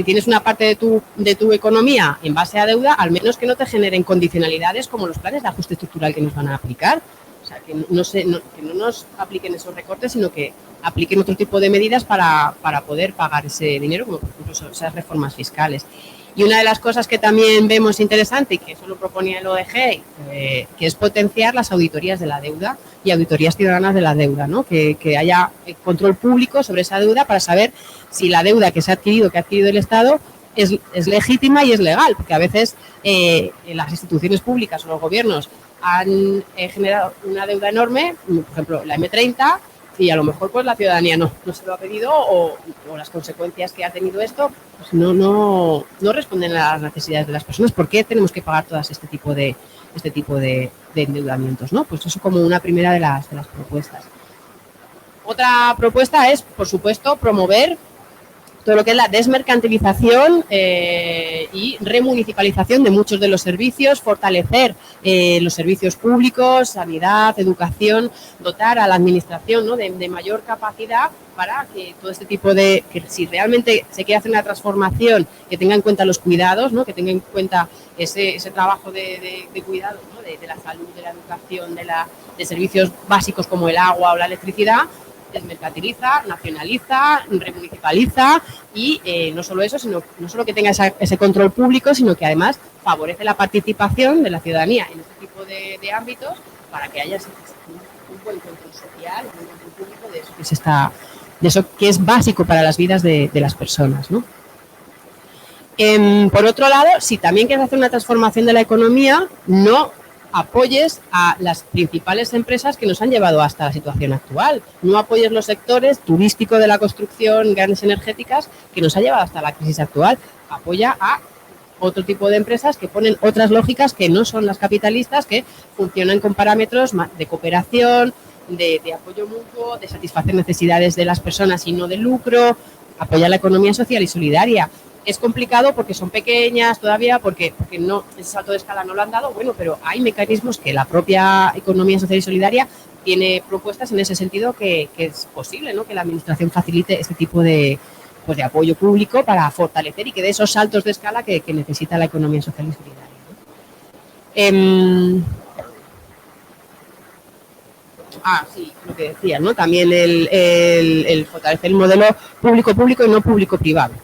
tienes una parte de tu economía en base a deuda, al menos que no te generen condicionalidades como los planes de ajuste estructural que nos van a aplicar. O sea, que no nos apliquen esos recortes, sino que apliquen otro tipo de medidas para poder pagar ese dinero, como por ejemplo esas reformas fiscales. Y una de las cosas que también vemos interesante, y que eso lo proponía el OEG, que es potenciar las auditorías de la deuda y auditorías ciudadanas de la deuda, ¿no? Que haya control público sobre esa deuda para saber si la deuda que ha adquirido el Estado es legítima y es legal, porque a veces las instituciones públicas o los gobiernos han generado una deuda enorme, por ejemplo la M30, y a lo mejor pues la ciudadanía no se lo ha pedido o las consecuencias que ha tenido esto pues no responden a las necesidades de las personas. ¿Por qué tenemos que pagar todas este tipo de endeudamientos, ¿no? Pues eso como una primera de las propuestas. Otra propuesta es, por supuesto, promover todo lo que es la desmercantilización y remunicipalización de muchos de los servicios, fortalecer los servicios públicos, sanidad, educación, dotar a la administración, ¿no? de mayor capacidad para que todo este tipo que si realmente se quiere hacer una transformación, que tenga en cuenta los cuidados, ¿no? Que tenga en cuenta ese trabajo de cuidado, ¿no? de la salud, de la educación, de servicios básicos como el agua o la electricidad, desmercantiliza, nacionaliza, remunicipaliza y no solo eso, no solo que tenga ese control público, sino que además favorece la participación de la ciudadanía en este tipo de ámbitos para que haya un buen control social, un buen control público de eso que es básico para las vidas de las personas, ¿no? Por otro lado, si también quieres hacer una transformación de la economía, no apoyes a las principales empresas que nos han llevado hasta la situación actual. No apoyes los sectores turísticos, de la construcción, grandes energéticas, que nos ha llevado hasta la crisis actual. Apoya a otro tipo de empresas que ponen otras lógicas que no son las capitalistas, que funcionan con parámetros de cooperación, de apoyo mutuo, de satisfacer necesidades de las personas y no de lucro. Apoya la economía social y solidaria. Es complicado porque son pequeñas todavía, porque no, ese salto de escala no lo han dado, bueno, pero hay mecanismos que la propia economía social y solidaria tiene propuestas en ese sentido que es posible, ¿no? Que la administración facilite este tipo de apoyo público para fortalecer y que dé esos saltos de escala que necesita la economía social y solidaria, ¿no? Sí, lo que decía, ¿no? También el fortalecer el modelo público-público y no público-privado,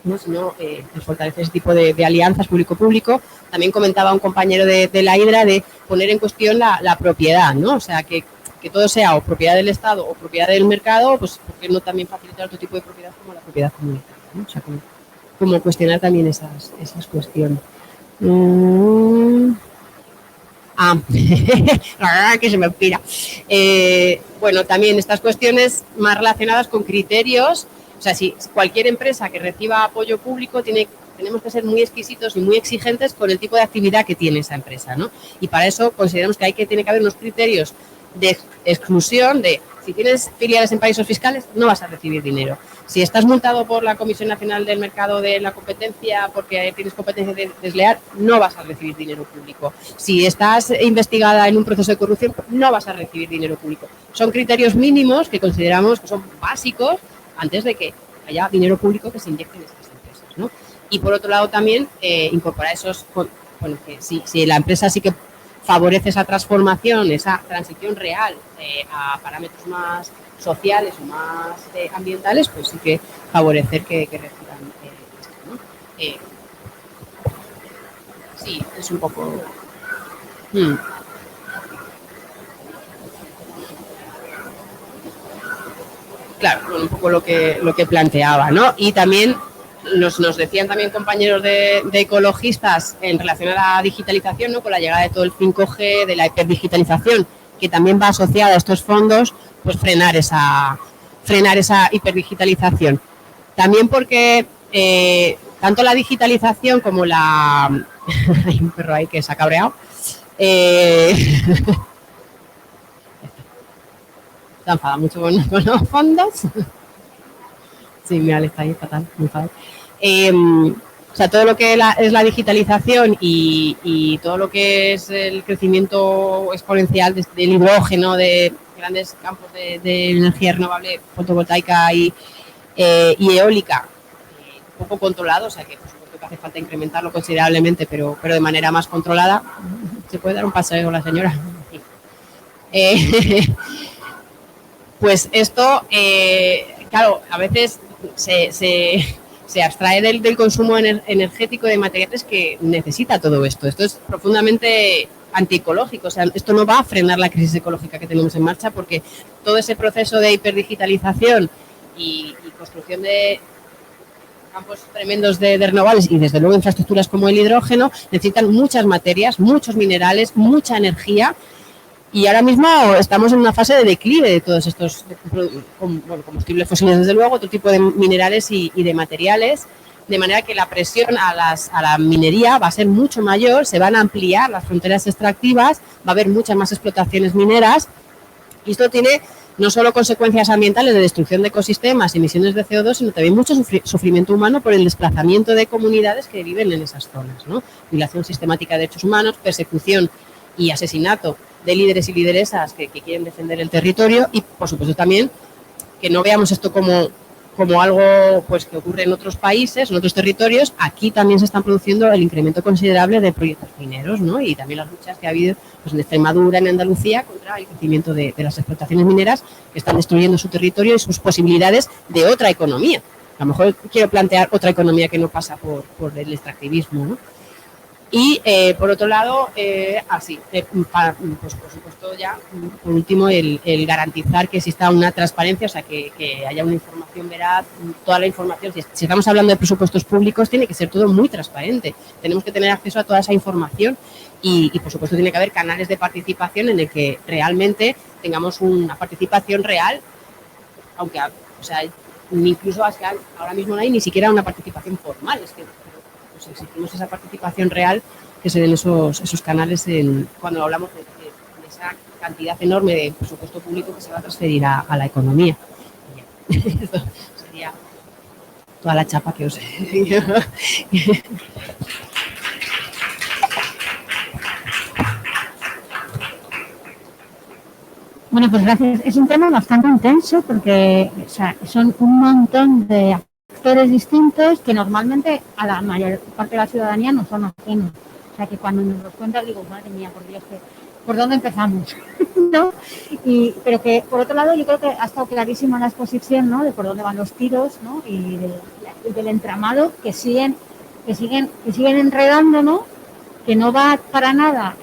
¿no? Sino fortalecer ese tipo de alianzas público-público. También comentaba un compañero de la Hidra de poner en cuestión la propiedad, ¿no? O sea, que todo sea o propiedad del Estado o propiedad del mercado, pues ¿por qué no también facilitar otro tipo de propiedad como la propiedad comunitaria, ¿no? O sea, como cuestionar también esas cuestiones. Que se me pira. Bueno, también estas cuestiones más relacionadas con criterios. O sea, si cualquier empresa que reciba apoyo público tenemos que ser muy exquisitos y muy exigentes con el tipo de actividad que tiene esa empresa, ¿no? Y para eso consideramos que tiene que haber unos criterios de exclusión de si tienes filiales en paraísos fiscales no vas a recibir dinero. Si estás multado por la Comisión Nacional del Mercado de la Competencia porque tienes competencia desleal, no vas a recibir dinero público. Si estás investigada en un proceso de corrupción, no vas a recibir dinero público. Son criterios mínimos que consideramos que son básicos antes de que haya dinero público que se inyecte en estas empresas, ¿no? Y por otro lado también incorporar que si la empresa sí que favorece esa transformación, esa transición real a parámetros más sociales o más ambientales, pues sí que favorecer que reciban esto, Sí, es un poco... Claro, bueno, un poco lo que planteaba, ¿no? Y también nos decían también compañeros de ecologistas en relación a la digitalización, ¿no? Con la llegada de todo el 5G, de la hiperdigitalización, que también va asociada a estos fondos, pues frenar esa hiperdigitalización. También porque tanto la digitalización como la... Hay un perro ahí que se ha cabreado. Se enfada mucho con los fondos. Sí, mira, le está ahí fatal, muy fatal. O sea, todo lo que es la digitalización y todo lo que es el crecimiento exponencial del hidrógeno, de grandes campos de energía renovable fotovoltaica y eólica, un poco controlado, o sea que por supuesto que hace falta incrementarlo considerablemente, pero de manera más controlada. ¿Se puede dar un paseo con la señora? Pues esto, claro, a veces se abstrae del consumo energético de materiales que necesita todo esto. Esto es profundamente antiecológico, o sea, esto no va a frenar la crisis ecológica que tenemos en marcha porque todo ese proceso de hiperdigitalización y construcción de campos tremendos de renovables y desde luego infraestructuras como el hidrógeno necesitan muchas materias, muchos minerales, mucha energía. Y ahora mismo estamos en una fase de declive de todos estos combustibles fósiles, desde luego, otro tipo de minerales y de materiales, de manera que la presión a la minería va a ser mucho mayor, se van a ampliar las fronteras extractivas, va a haber muchas más explotaciones mineras y esto tiene no solo consecuencias ambientales de destrucción de ecosistemas, emisiones de CO2, sino también mucho sufrimiento humano por el desplazamiento de comunidades que viven en esas zonas, ¿no? Violación sistemática de derechos humanos, persecución y asesinato de líderes y lideresas que quieren defender el territorio y, por supuesto, también que no veamos esto como algo pues que ocurre en otros países, en otros territorios. Aquí también se están produciendo el incremento considerable de proyectos mineros, ¿no? Y también las luchas que ha habido pues, en Extremadura, en Andalucía, contra el crecimiento de las explotaciones mineras que están destruyendo su territorio y sus posibilidades de otra economía. A lo mejor quiero plantear otra economía que no pasa por el extractivismo, ¿no? Y, por otro lado, pues por supuesto ya, por último, el garantizar que exista una transparencia, o sea, que haya una información veraz, toda la información. Si estamos hablando de presupuestos públicos, tiene que ser todo muy transparente. Tenemos que tener acceso a toda esa información y por supuesto, tiene que haber canales de participación en el que realmente tengamos una participación real, aunque, o sea, incluso ahora mismo no hay ni siquiera una participación formal, es que pues exigimos esa participación real que se den esos canales cuando hablamos de esa cantidad enorme de presupuesto público que se va a transferir a la economía. Esto sería toda la chapa que os Bueno, pues gracias. Es un tema bastante intenso porque o sea, son un montón de actores distintos que normalmente a la mayor parte de la ciudadanía no son ajenos. O sea, que cuando nos los cuentas digo, madre mía, por Dios, ¿por dónde empezamos? ¿No? Pero que, por otro lado, yo creo que ha estado clarísima la exposición, ¿no? De por dónde van los tiros, ¿no? Y del entramado que siguen enredando, ¿no? Que no va para nada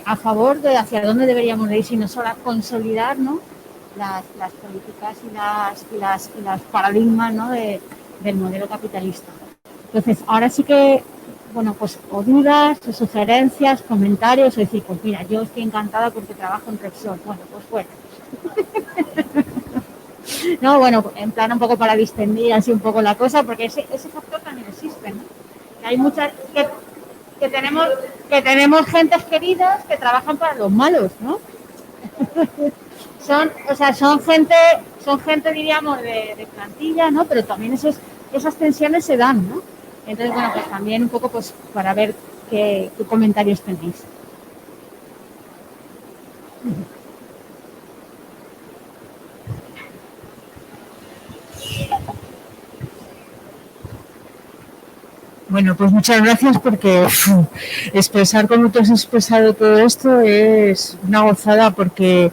a favor de hacia dónde deberíamos de ir, sino solo a consolidar, ¿no? las políticas y las paradigmas, ¿no? del modelo capitalista. Entonces, ahora sí que, bueno, pues o dudas, o sugerencias, comentarios, o decir, pues mira, yo estoy encantada porque trabajo en Repsol. Bueno, pues fuera. No, bueno, en plan un poco para distender así un poco la cosa, porque ese factor también existe, ¿no? Hay muchas que tenemos gentes queridas que trabajan para los malos, ¿no? son gente diríamos de plantilla, ¿no? Pero también esas tensiones se dan, ¿no? Entonces, bueno, pues también un poco pues para ver qué comentarios tenéis. Bueno, pues muchas gracias porque expresar como tú has expresado todo esto es una gozada porque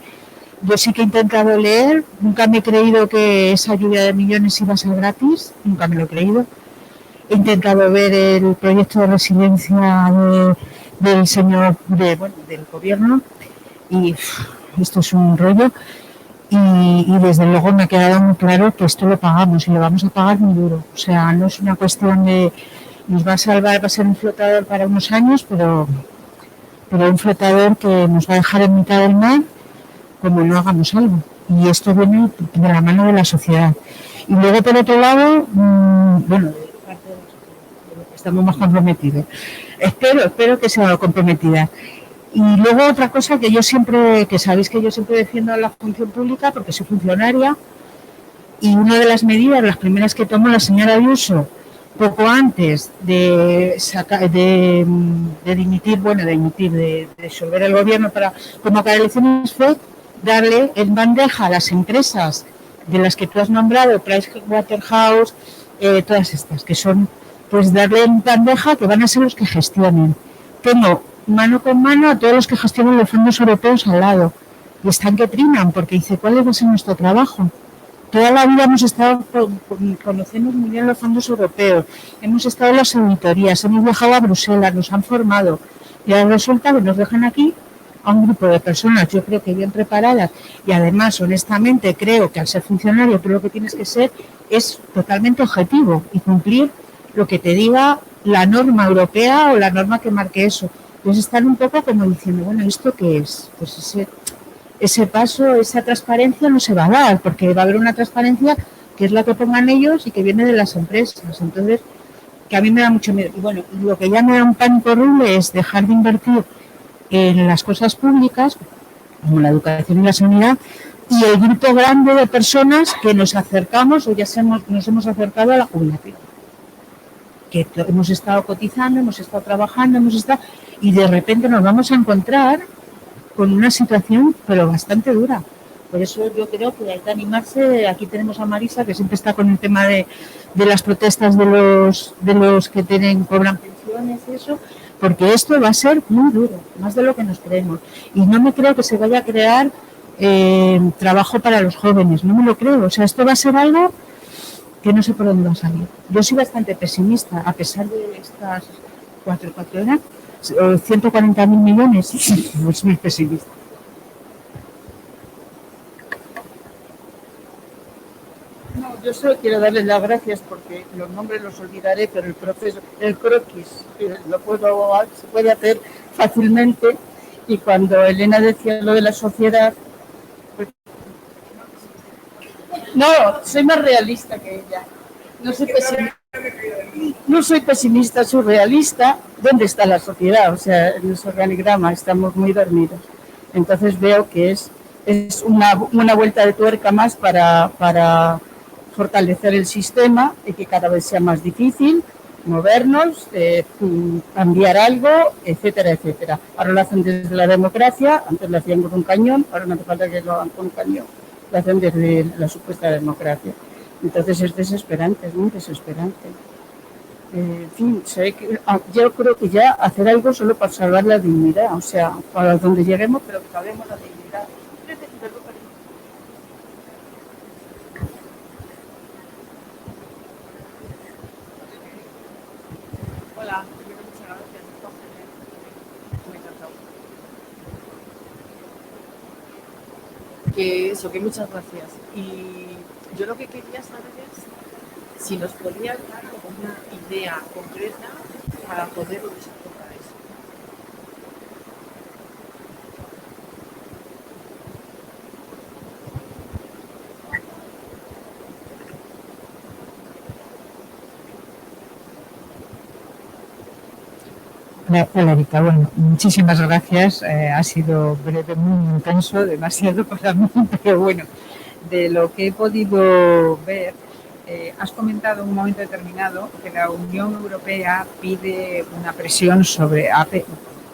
yo sí que he intentado leer, nunca me he creído que esa lluvia de millones iba a ser gratis, nunca me lo he creído. he intentado ver el proyecto de residencia del señor, del gobierno, y esto es un rollo. Y desde luego me ha quedado muy claro que esto lo pagamos y lo vamos a pagar muy duro. O sea, no es una cuestión de nos va a salvar, va a ser un flotador para unos años, pero un flotador que nos va a dejar en mitad del mar como no hagamos algo. Y esto viene de la mano de la sociedad. Y luego, por otro lado, bueno, estamos más comprometidos. Espero que sea comprometida. Y luego otra cosa que sabéis que yo siempre defiendo la función pública porque soy funcionaria, y una de las medidas, las primeras que tomó la señora Ayuso, poco antes de dimitir, de disolver el gobierno para convocar elecciones, fue darle en bandeja a las empresas de las que tú has nombrado, Pricewaterhouse, todas estas, que son, pues darle en bandeja que van a ser los que gestionen. Tengo mano con mano a todos los que gestionan los fondos europeos al lado, y están que trinan, porque dice, ¿cuál va a ser nuestro trabajo? Toda la vida hemos estado, conocemos muy bien los fondos europeos, hemos estado en las auditorías, hemos viajado a Bruselas, nos han formado, y ahora resulta que nos dejan aquí a un grupo de personas, yo creo que bien preparadas, y además, honestamente, creo que al ser funcionario tú lo que tienes que ser es totalmente objetivo y cumplir lo que te diga la norma europea o la norma que marque eso. Entonces están un poco como diciendo, bueno, ¿esto qué es? Pues ese paso, esa transparencia no se va a dar, porque va a haber una transparencia que es la que pongan ellos y que viene de las empresas. Entonces, que a mí me da mucho miedo. Y bueno, lo que ya me da un pánico horrible es dejar de invertir en las cosas públicas, como la educación y la sanidad, y el grupo grande de personas que nos acercamos o nos hemos acercado a la jubilación. Que hemos estado cotizando, hemos estado trabajando, y de repente nos vamos a encontrar con una situación pero bastante dura. Por eso yo creo que hay que animarse. Aquí tenemos a Marisa, que siempre está con el tema de las protestas de los que cobran pensiones y eso, porque esto va a ser muy duro, más de lo que nos creemos. Y no me creo que se vaya a crear trabajo para los jóvenes, no me lo creo. O sea, esto va a ser algo que no sé por dónde va a salir. Yo soy bastante pesimista, a pesar de estas 4 horas, 140.000 millones, no soy pesimista. No, yo solo quiero darles las gracias porque los nombres los olvidaré, pero el proceso, el croquis, se puede hacer fácilmente. Y cuando Elena decía lo de la sociedad, pues, no, soy más realista que ella. No soy pesimista, soy realista. ¿Dónde está la sociedad? O sea, en nuestro organigrama estamos muy dormidos. Entonces veo que es una vuelta de tuerca más para fortalecer el sistema y que cada vez sea más difícil movernos, cambiar algo, etcétera, etcétera. Ahora lo hacen desde la democracia, antes lo hacían con un cañón, ahora no hace falta que lo hagan con un cañón, lo hacen desde la supuesta democracia. Entonces es desesperante, es muy desesperante. En fin, yo creo que ya hacer algo solo para salvar la dignidad, o sea, para donde lleguemos, pero que salvemos la dignidad. Hola, muchas gracias. Me ha encantado. Que muchas gracias. Y yo lo que quería saber es si nos podías dar alguna idea concreta para poder luchar contra eso. Hola, Erika. Bueno, muchísimas gracias. Ha sido breve, muy intenso, demasiado para mí, pero bueno, de lo que he podido ver, has comentado en un momento determinado que la Unión Europea pide una presión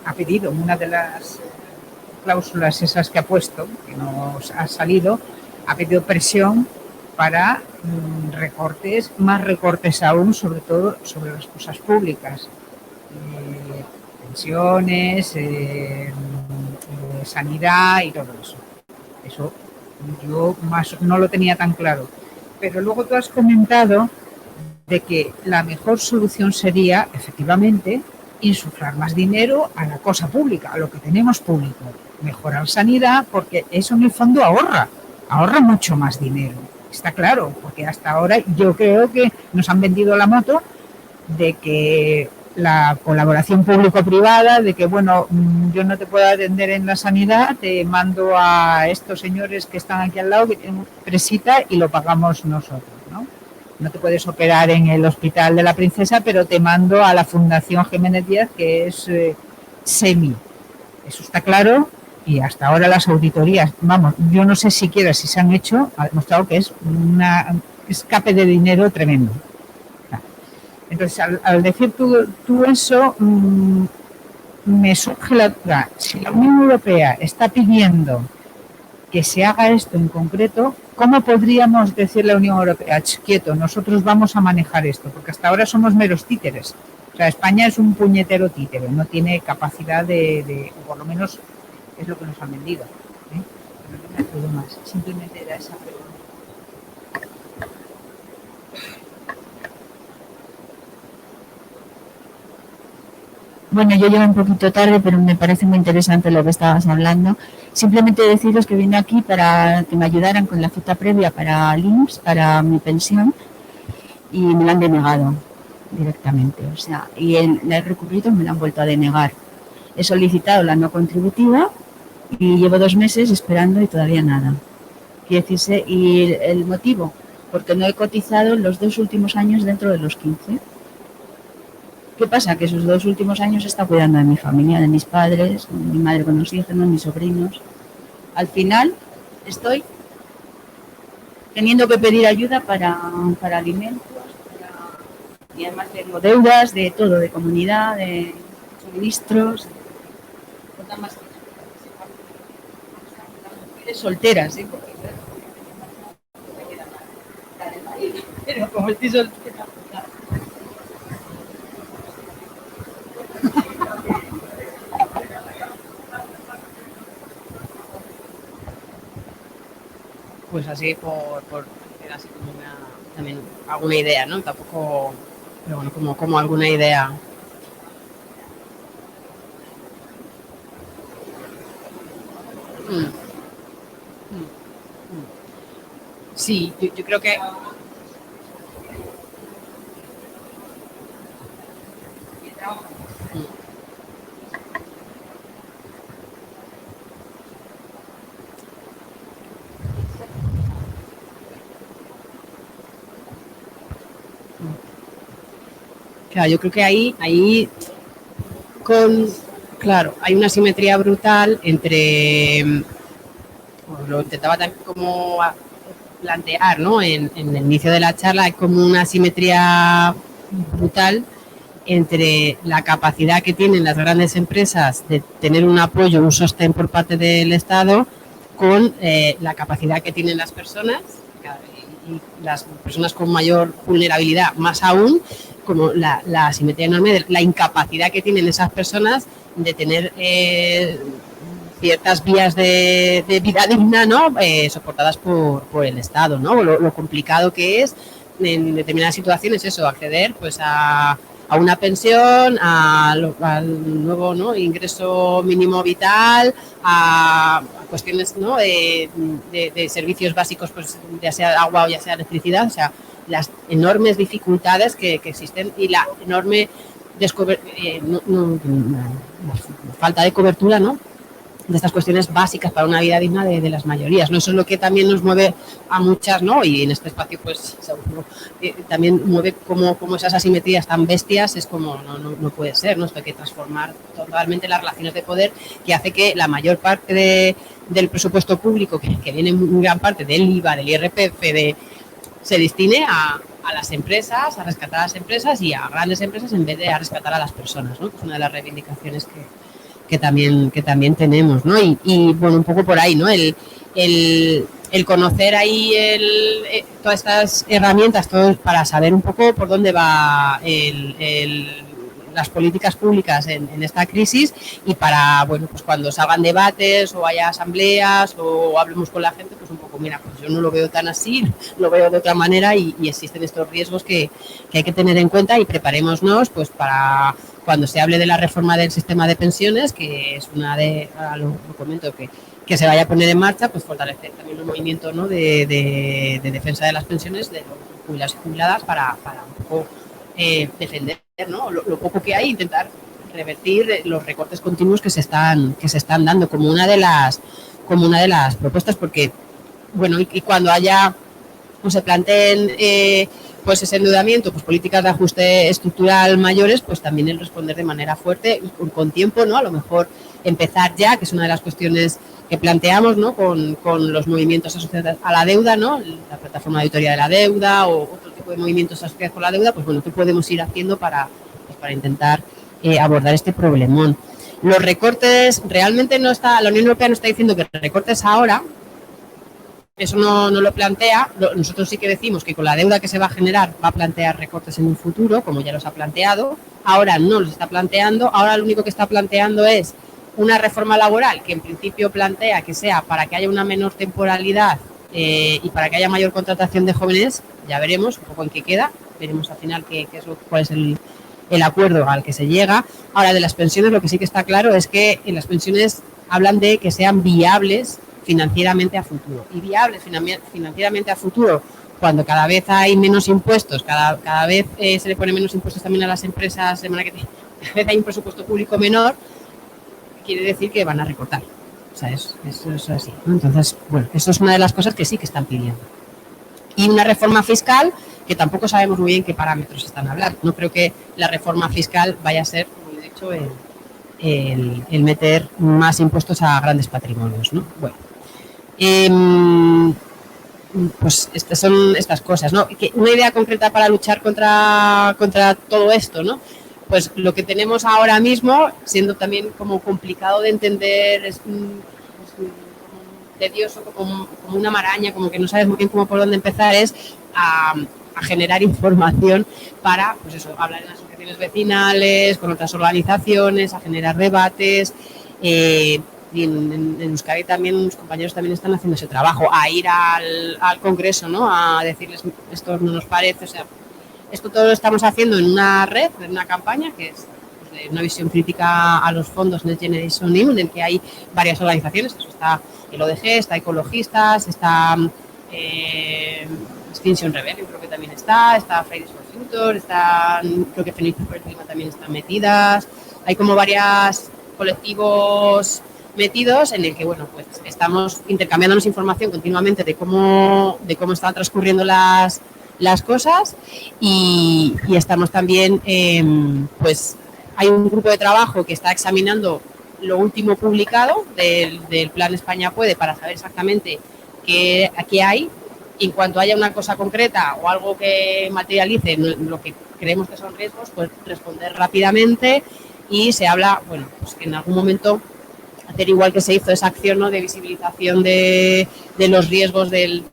ha pedido una de las cláusulas esas que ha puesto, que no ha salido, ha pedido presión para más recortes aún, sobre todo sobre las cosas públicas. Pensiones, sanidad y todo eso. Eso yo no lo tenía tan claro. Pero luego tú has comentado de que la mejor solución sería, efectivamente, insuflar más dinero a la cosa pública, a lo que tenemos público. Mejorar sanidad, porque eso en el fondo ahorra mucho más dinero. Está claro, porque hasta ahora yo creo que nos han vendido la moto de que la colaboración público-privada, de que, bueno, yo no te puedo atender en la sanidad, te mando a estos señores que están aquí al lado, que tienen presita, y lo pagamos nosotros, ¿no? No te puedes operar en el Hospital de la Princesa, pero te mando a la Fundación Jiménez Díaz, que es SEMI. Eso está claro, y hasta ahora las auditorías, vamos, yo no sé siquiera si se han hecho, ha demostrado que es un escape de dinero tremendo. Entonces, al decir tú eso, me surge la duda, si la Unión Europea está pidiendo que se haga esto en concreto, ¿cómo podríamos decirle a la Unión Europea, quieto, nosotros vamos a manejar esto? Porque hasta ahora somos meros títeres. O sea, España es un puñetero títere, no tiene capacidad o por lo menos es lo que nos han vendido. Pero no me acuerdo más, simplemente era esa pregunta. Bueno, yo llego un poquito tarde, pero me parece muy interesante lo que estabas hablando. Simplemente deciros que vine aquí para que me ayudaran con la cita previa para el IMSS, para mi pensión, y me la han denegado directamente. O sea, y la he recurrido y me la han vuelto a denegar. He solicitado la no contributiva y llevo 2 meses esperando y todavía nada. Quiere decirse, y el motivo, porque no he cotizado en los 2 últimos años dentro de los 15. ¿Qué pasa? Que esos 2 últimos años he estado cuidando de mi familia, de mis padres, de mi madre con oxígeno, mis sobrinos. Al final estoy teniendo que pedir ayuda para alimentos, y además tengo deudas de todo, de comunidad, de suministros, de más mujeres solteras, porque me queda mal, pero como estoy soltera. Pues así por hacer así como también alguna idea, ¿no? Tampoco, pero bueno, como alguna idea. Sí, yo creo que claro, yo creo que ahí claro, hay una simetría brutal entre, pues lo intentaba también como plantear, ¿no? En el inicio de la charla hay como una simetría brutal entre la capacidad que tienen las grandes empresas de tener un apoyo, un sostén por parte del Estado, con la capacidad que tienen las personas, y las personas con mayor vulnerabilidad, más aún, como la simetría enorme de la incapacidad que tienen esas personas de tener ciertas vías de vida digna, ¿no? Soportadas por el Estado, ¿no? Lo complicado que es en determinadas situaciones eso, acceder pues a una pensión, al nuevo, ¿no? Ingreso mínimo vital, a cuestiones, ¿no? de servicios básicos, pues ya sea agua o ya sea electricidad, o sea, las enormes dificultades que existen y la enorme falta de cobertura, ¿no? De estas cuestiones básicas para una vida digna de las mayorías, ¿no? Eso es lo que también nos mueve a muchas, ¿no? Y en este espacio, pues, seguro, también mueve como esas asimetrías tan bestias, es como, no puede ser, ¿no? Esto hay que transformar totalmente las relaciones de poder, que hace que la mayor parte del presupuesto público, que viene en gran parte del IVA, del IRPF, se destine a las empresas, a rescatar a las empresas y a grandes empresas en vez de a rescatar a las personas, ¿no? Que es una de las reivindicaciones que también tenemos, ¿no? Y bueno, un poco por ahí, ¿no? El conocer ahí todas estas herramientas, todo para saber un poco por dónde va las políticas públicas en esta crisis, y para, bueno, pues cuando salgan debates o haya asambleas o hablemos con la gente, pues un poco pues mira, pues yo no lo veo tan así, lo veo de otra manera y existen estos riesgos que hay que tener en cuenta y preparémonos pues para cuando se hable de la reforma del sistema de pensiones, que es una de, ahora lo comento, que se vaya a poner en marcha, pues fortalecer también un movimiento, ¿no?, de defensa de las pensiones de los jubilados y jubiladas para un poco defender, ¿no?, lo poco que hay, intentar revertir los recortes continuos que se están dando como una de las propuestas, porque bueno, y cuando haya pues se planteen pues ese endeudamiento, pues políticas de ajuste estructural mayores, pues también el responder de manera fuerte y con tiempo, ¿no? A lo mejor empezar ya, que es una de las cuestiones que planteamos, ¿no?, con los movimientos asociados a la deuda, ¿no?, la plataforma de auditoría de la deuda o otro tipo de movimientos asociados con la deuda, pues bueno, ¿qué podemos ir haciendo para intentar abordar este problemón? Los recortes, realmente no está, la Unión Europea no está diciendo que recortes ahora, eso no lo plantea. Nosotros sí que decimos que con la deuda que se va a generar va a plantear recortes en un futuro, como ya los ha planteado. Ahora no los está planteando, ahora lo único que está planteando es una reforma laboral que en principio plantea que sea para que haya una menor temporalidad y para que haya mayor contratación de jóvenes. Ya veremos un poco en qué queda, veremos al final cuál es el acuerdo al que se llega. Ahora, de las pensiones, lo que sí que está claro es que en las pensiones hablan de que sean viables financieramente a futuro. Y viables financieramente a futuro, cuando cada vez hay menos impuestos, cada vez se le pone menos impuestos también a las empresas, de manera que cada vez hay un presupuesto público menor, quiere decir que van a recortar. O sea, eso es así, ¿no? Entonces, bueno, eso es una de las cosas que sí que están pidiendo. Y una reforma fiscal que tampoco sabemos muy bien qué parámetros están hablando. No creo que la reforma fiscal vaya a ser, como he dicho, el meter más impuestos a grandes patrimonios, ¿no? Bueno, pues estas son estas cosas, ¿no? Una idea concreta para luchar contra todo esto, ¿no? Pues lo que tenemos ahora mismo, siendo también como complicado de entender, es tedioso, como una maraña, como que no sabes muy bien cómo por dónde empezar, es a generar información para, pues eso, hablar en las asociaciones vecinales, con otras organizaciones, a generar debates. Y en Euskadi también los compañeros también están haciendo ese trabajo, a ir al Congreso, ¿no?, a decirles esto no nos parece. O sea, esto todo lo estamos haciendo en una red, en una campaña que es pues, de una visión crítica a los fondos Next Generation EU, en el que hay varias organizaciones. Eso está el ODG, está Ecologistas, está Extinction Rebellion, creo que también está Fridays for Future, creo que Feministas por el Clima también están metidas. Hay como varios colectivos metidos en el que, bueno, pues estamos intercambiándonos información continuamente de cómo están transcurriendo las cosas y estamos también, pues hay un grupo de trabajo que está examinando lo último publicado del Plan España Puede para saber exactamente qué hay. En cuanto haya una cosa concreta o algo que materialice lo que creemos que son riesgos, pues responder rápidamente y se habla, bueno, pues que en algún momento hacer igual que se hizo esa acción, ¿no?, de visibilización de los riesgos de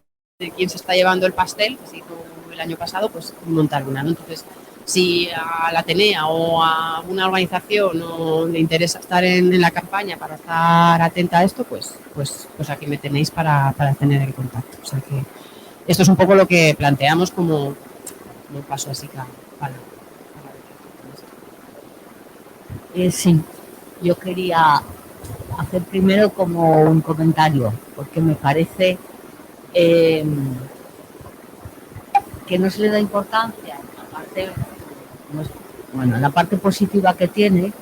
quién se está llevando el pastel, que se hizo el año pasado, pues montar una, ¿no? Entonces, si a la Atenea o a alguna organización no le interesa estar en la campaña para estar atenta a esto, pues aquí me tenéis para tener el contacto. O sea que esto es un poco lo que planteamos como un paso así para sí, yo quería hacer primero como un comentario, porque me parece que no se le da importancia la parte positiva que tiene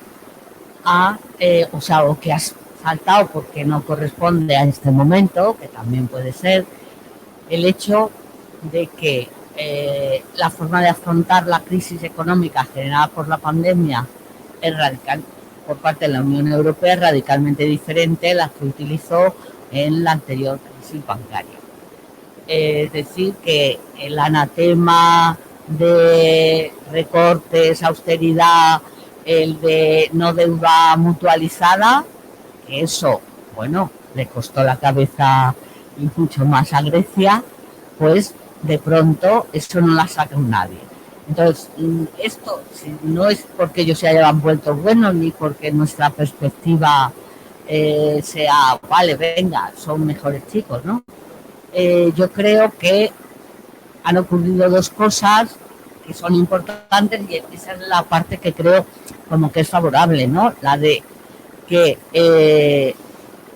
o que has saltado porque no corresponde a este momento, que también puede ser el hecho de que la forma de afrontar la crisis económica generada por la pandemia es radical por parte de la Unión Europea, es radicalmente diferente a la que utilizó en la anterior crisis bancaria. Es decir, que el anatema de recortes, austeridad, el de no deuda mutualizada, que eso, bueno, le costó la cabeza y mucho más a Grecia, pues de pronto eso no la saca nadie. Entonces, esto no es porque ellos se hayan vuelto buenos ni porque nuestra perspectiva sea, vale, venga, son mejores chicos, ¿no? yo creo que han ocurrido dos cosas que son importantes y esa es la parte que creo como que es favorable, ¿no? La de que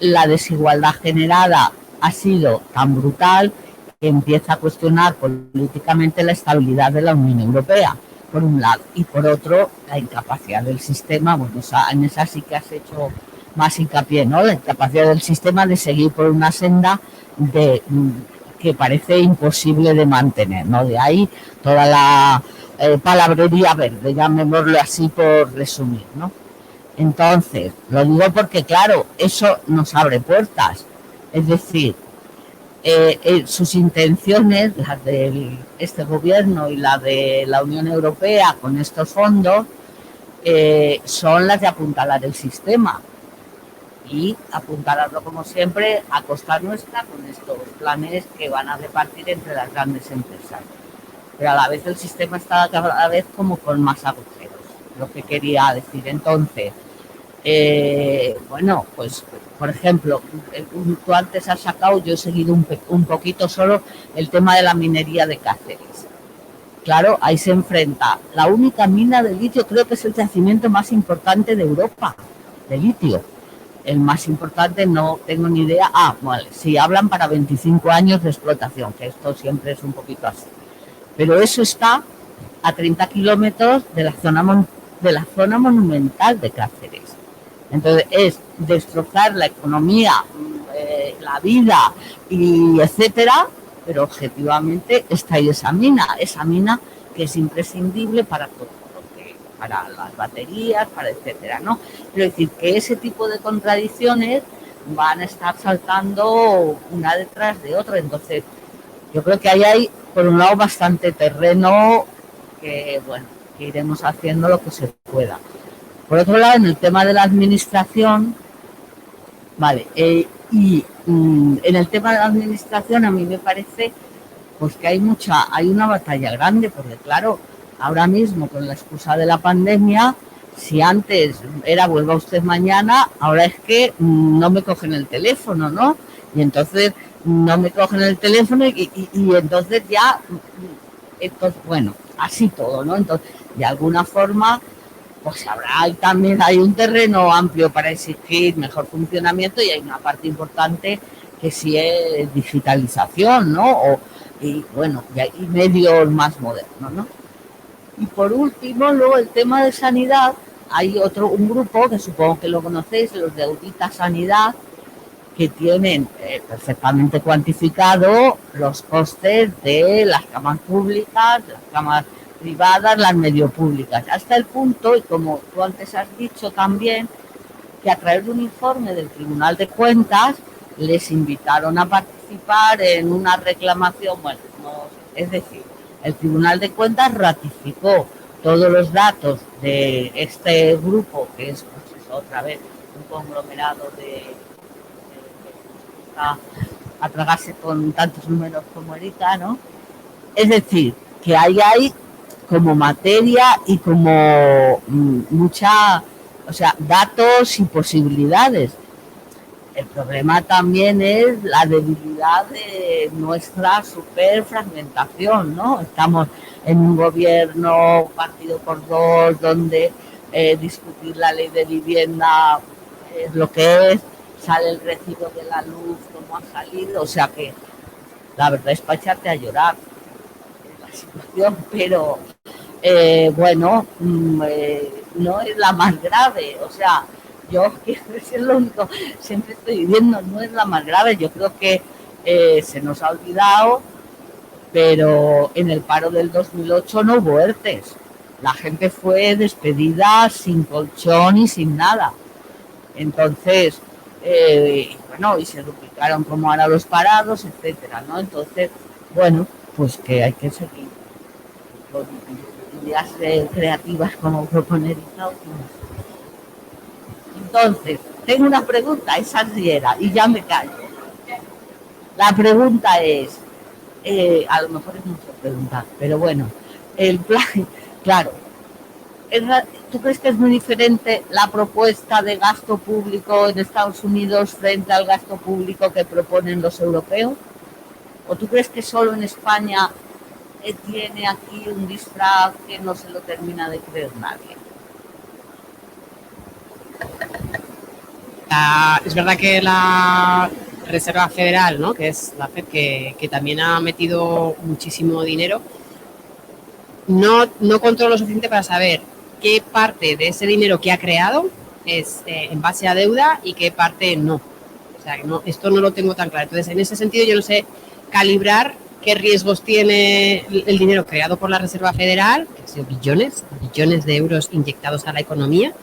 la desigualdad generada ha sido tan brutal que empieza a cuestionar políticamente la estabilidad de la Unión Europea, por un lado, y por otro, la incapacidad del sistema. Bueno, en esa sí que has hecho más hincapié, ¿no? La incapacidad del sistema de seguir por una senda que parece imposible de mantener, ¿no? De ahí toda la palabrería verde, llamémoslo así por resumir, ¿no? Entonces, lo digo porque, claro, eso nos abre puertas. Es decir, sus intenciones, las de este gobierno y la de la Unión Europea con estos fondos, son las de apuntalar el sistema y apuntalarlo, como siempre, a costa nuestra con estos planes que van a repartir entre las grandes empresas. Pero a la vez el sistema está cada vez como con más agujeros, lo que quería decir. Entonces, bueno, pues por ejemplo, tú antes has sacado, yo he seguido un poquito solo el tema de la minería de Cáceres. Claro, ahí se enfrenta la única mina de litio, creo que es el yacimiento más importante de Europa, de litio. El más importante no tengo ni idea. Vale, sí, hablan para 25 años de explotación, que esto siempre es un poquito así. Pero eso está a 30 kilómetros de la zona monumental de Cáceres. Entonces es destrozar la economía, la vida y etcétera, pero objetivamente está ahí esa mina que es imprescindible para todo, para las baterías, para etcétera, ¿no? Quiero decir que ese tipo de contradicciones van a estar saltando una detrás de otra. Entonces yo creo que ahí hay, por un lado, bastante terreno que, bueno, que iremos haciendo lo que se pueda. Por otro lado, en el tema de la administración, vale, en el tema de la administración a mí me parece pues que hay una batalla grande, porque claro, ahora mismo con la excusa de la pandemia, si antes era vuelva usted mañana, ahora es que no me cogen el teléfono, ¿no? Y entonces no me cogen el teléfono y entonces ya, entonces, bueno, así todo, ¿no? Entonces, de alguna forma, pues también hay un terreno amplio para exigir mejor funcionamiento y hay una parte importante que sí es digitalización, ¿no? Y bueno, y medios más modernos, ¿no? Y por último, luego el tema de sanidad, hay un grupo que supongo que lo conocéis, los de Audita Sanidad, que tienen perfectamente cuantificado los costes de las camas públicas, las camas privadas, las medio públicas, hasta el punto, y como tú antes has dicho también, que a través de un informe del Tribunal de Cuentas les invitaron a participar en una reclamación, bueno, es decir, el Tribunal de Cuentas ratificó todos los datos de este grupo, que es, pues eso, otra vez, un conglomerado a tragarse con tantos números como Erika, ¿no? Es decir, que ahí hay como materia y como mucha, o sea, datos y posibilidades. El problema también es la debilidad de nuestra superfragmentación, ¿no? Estamos en un gobierno partido por dos, donde discutir la ley de vivienda es lo que es, sale el recibo de la luz como ha salido, o sea que la verdad es para echarte a llorar la situación, pero bueno, no es la más grave, o sea, yo quiero decir lo único, siempre estoy diciendo, no es la más grave, yo creo que se nos ha olvidado, pero en el paro del 2008 no hubo ERTEs, la gente fue despedida sin colchón y sin nada, entonces, bueno, y se duplicaron como ahora los parados, etcétera, ¿no? Entonces, bueno, pues que hay que seguir con ideas creativas como proponer y entonces, tengo una pregunta, esa sí era, y ya me callo. La pregunta es, a lo mejor es mucho preguntar, pero bueno, el plan, claro, ¿tú crees que es muy diferente la propuesta de gasto público en Estados Unidos frente al gasto público que proponen los europeos? ¿O tú crees que solo en España tiene aquí un disfraz que no se lo termina de creer nadie? Es verdad que la Reserva Federal, ¿no?, que es la FED, que también ha metido muchísimo dinero, no controla lo suficiente para saber qué parte de ese dinero que ha creado es en base a deuda y qué parte no. O sea, esto no lo tengo tan claro. Entonces, en ese sentido, yo no sé calibrar qué riesgos tiene el dinero creado por la Reserva Federal, que han sido billones de euros inyectados a la economía,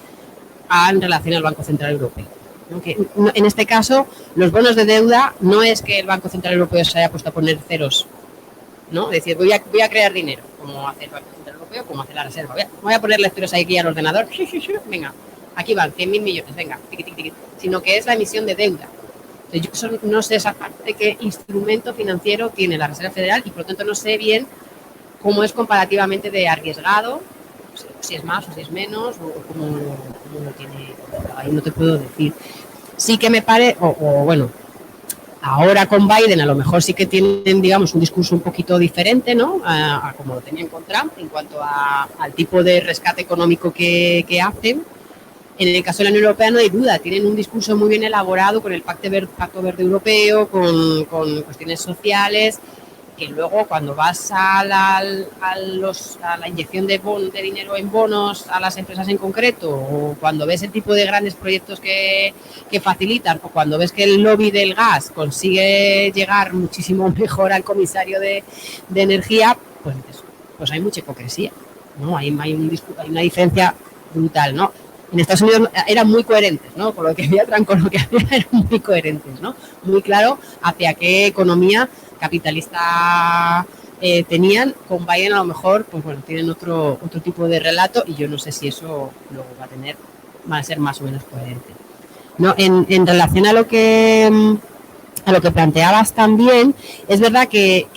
en relación al Banco Central Europeo. Aunque en este caso, los bonos de deuda no es que el Banco Central Europeo se haya puesto a poner ceros, ¿no? Es decir, voy a crear dinero, como hace el Banco Central Europeo, como hace la Reserva. Voy a ponerle ceros aquí al ordenador. Venga, aquí van 100.000 millones, venga, tiqui, tiqui, tiqui. Sino que es la emisión de deuda. Entonces, yo no sé exactamente qué instrumento financiero tiene la Reserva Federal y por lo tanto no sé bien cómo es comparativamente de arriesgado, si es más o si es menos, o cómo lo tiene. Ahí no te puedo decir. Sí que me parece, bueno, ahora con Biden a lo mejor sí que tienen, digamos, un discurso un poquito diferente, ¿no?, a como lo tenían con Trump en cuanto al tipo de rescate económico que hacen. En el caso de la Unión Europea no hay duda, tienen un discurso muy bien elaborado con el Pacto Verde Europeo, con cuestiones sociales, que luego cuando vas a la inyección de dinero en bonos a las empresas en concreto, o cuando ves el tipo de grandes proyectos que facilitan, o cuando ves que el lobby del gas consigue llegar muchísimo mejor al comisario de energía, pues hay mucha hipocresía, ¿no? Hay una diferencia brutal, ¿no? En Estados Unidos eran muy coherentes, ¿no? Con lo que había Trump, con lo que había, eran muy coherentes, ¿no? Muy claro hacia qué economía capitalista tenían. Con Biden a lo mejor, pues bueno, tienen otro tipo de relato y yo no sé si eso luego va a ser más o menos coherente. No, en relación a lo que planteabas también, es verdad que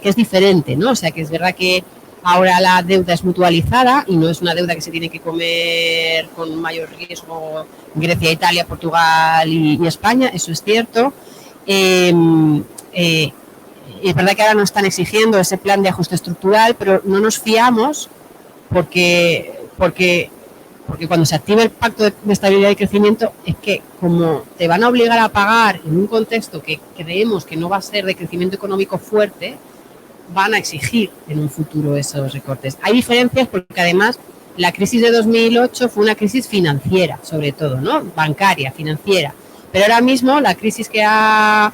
es diferente, ¿no? O sea, que es verdad que ahora la deuda es mutualizada y no es una deuda que se tiene que comer con mayor riesgo Grecia, Italia, Portugal y España, eso es cierto. Es verdad que ahora nos están exigiendo ese plan de ajuste estructural, pero no nos fiamos porque cuando se activa el pacto de estabilidad y crecimiento es que como te van a obligar a pagar en un contexto que creemos que no va a ser de crecimiento económico fuerte, van a exigir en un futuro esos recortes. Hay diferencias porque además la crisis de 2008 fue una crisis financiera, sobre todo, ¿no? Bancaria, financiera. Pero ahora mismo la crisis la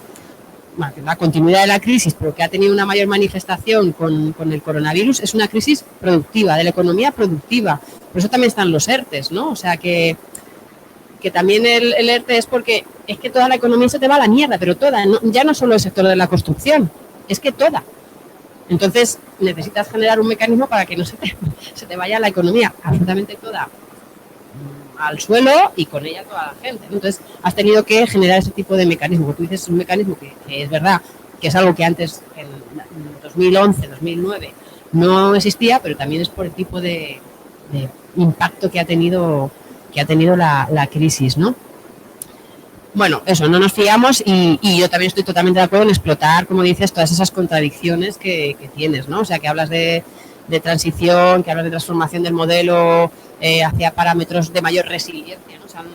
continuidad de la crisis, pero que ha tenido una mayor manifestación con el coronavirus, es una crisis productiva, de la economía productiva. Por eso también están los ERTEs, ¿no? O sea que también el ERTE es porque es que toda la economía se te va a la mierda, pero toda, ya no solo el sector de la construcción, es que toda. Entonces necesitas generar un mecanismo para que no se te vaya la economía absolutamente toda al suelo y con ella toda la gente. Entonces has tenido que generar ese tipo de mecanismo. Tú dices, es un mecanismo que es verdad que es algo que antes, en 2011, 2009, no existía, pero también es por el tipo de impacto que ha tenido la crisis, ¿no? Bueno, eso, no nos fiamos y yo también estoy totalmente de acuerdo en explotar, como dices, todas esas contradicciones que tienes, ¿no? O sea, que hablas de transición, que hablas de transformación del modelo hacia parámetros de mayor resiliencia, ¿no? O sea, han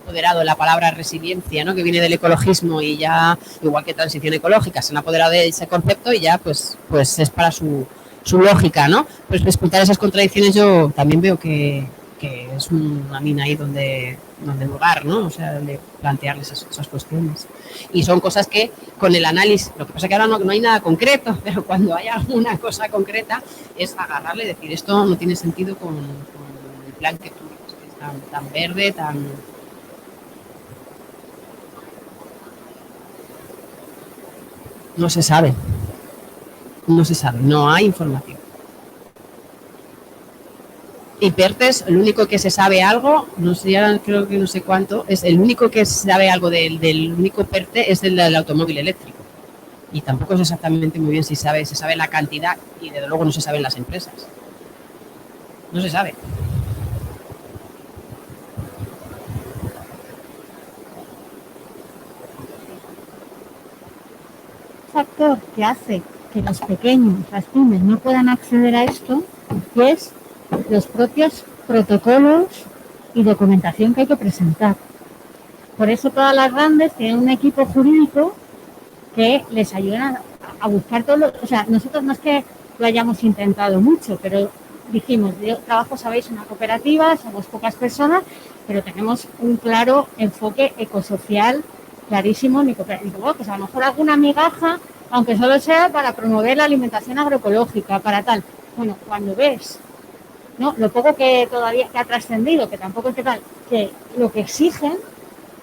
apoderado la palabra resiliencia, ¿no?, que viene del ecologismo y ya, igual que transición ecológica, se han apoderado de ese concepto y ya pues es para su lógica, ¿no? Pues explotar esas contradicciones yo también veo que es una mina ahí donde lugar, ¿no? O sea, de plantearles esas cuestiones. Y son cosas que con el análisis, lo que pasa es que ahora no hay nada concreto, pero cuando hay alguna cosa concreta es agarrarle y decir, esto no tiene sentido con el plan que tú dices, que es tan verde, tan... No se sabe, no hay información. Y PERTES, el único que se sabe algo, no sé, creo que no sé cuánto, es el único que sabe algo del único PERTE es el del automóvil eléctrico. Y tampoco sé exactamente muy bien si se sabe la cantidad y desde luego no se saben las empresas. No se sabe. factor que hace que los pequeños, las pymes, no puedan acceder a esto, y es los propios protocolos y documentación que hay que presentar. Por eso todas las grandes tienen un equipo jurídico que les ayuda a buscar todo o sea, nosotros no es que lo hayamos intentado mucho, pero dijimos, yo trabajo, sabéis, en una cooperativa, somos pocas personas, pero tenemos un claro enfoque ecosocial clarísimo. Bueno, pues a lo mejor alguna migaja, aunque solo sea para promover la alimentación agroecológica, para tal. Bueno, cuando ves, ¿no?, lo poco que todavía que ha trascendido, que tampoco es que tal, que lo que exigen,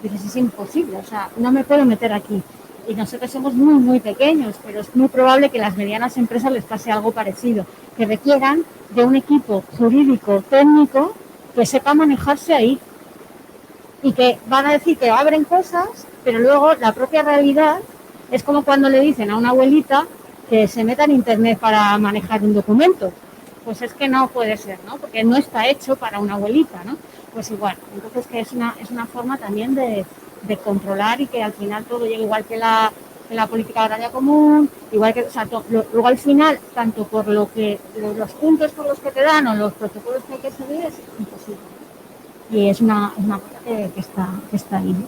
dices, es imposible, o sea, no me puedo meter aquí. Y nosotros somos muy, muy pequeños, pero es muy probable que a las medianas empresas les pase algo parecido, que requieran de un equipo jurídico, técnico, que sepa manejarse ahí. Y que van a decir que abren cosas, pero luego la propia realidad es como cuando le dicen a una abuelita que se meta en internet para manejar un documento. Pues es que no puede ser, ¿no? Porque no está hecho para una abuelita, ¿no? Pues igual. Entonces que es una forma también de controlar y que al final todo llegue igual que la política agraria común, igual que, o sea, luego al final, tanto por los puntos por los que te dan o los protocolos que hay que seguir, es imposible. Y es una cosa que está ahí, ¿no?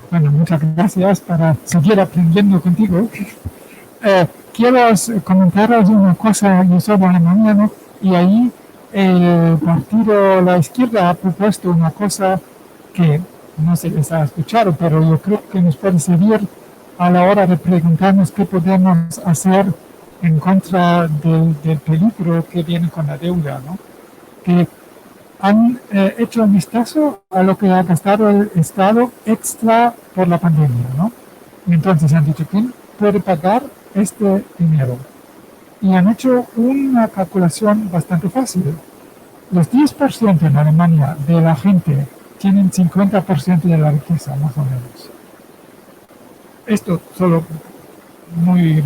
Bueno, muchas gracias para seguir aprendiendo contigo. Quiero comentaros una cosa. Yo soy de Alemania, ¿no? Y ahí el partido La Izquierda ha propuesto una cosa que no sé si les ha escuchado, pero yo creo que nos puede servir a la hora de preguntarnos qué podemos hacer en contra del peligro que viene con la deuda, ¿no? Que han hecho un vistazo a lo que ha gastado el Estado extra por la pandemia, ¿no? Y entonces han dicho, ¿quién puede pagar este dinero? Y han hecho una calculación bastante fácil. Los 10% en Alemania de la gente tienen 50% de la riqueza, más o menos. Esto solo muy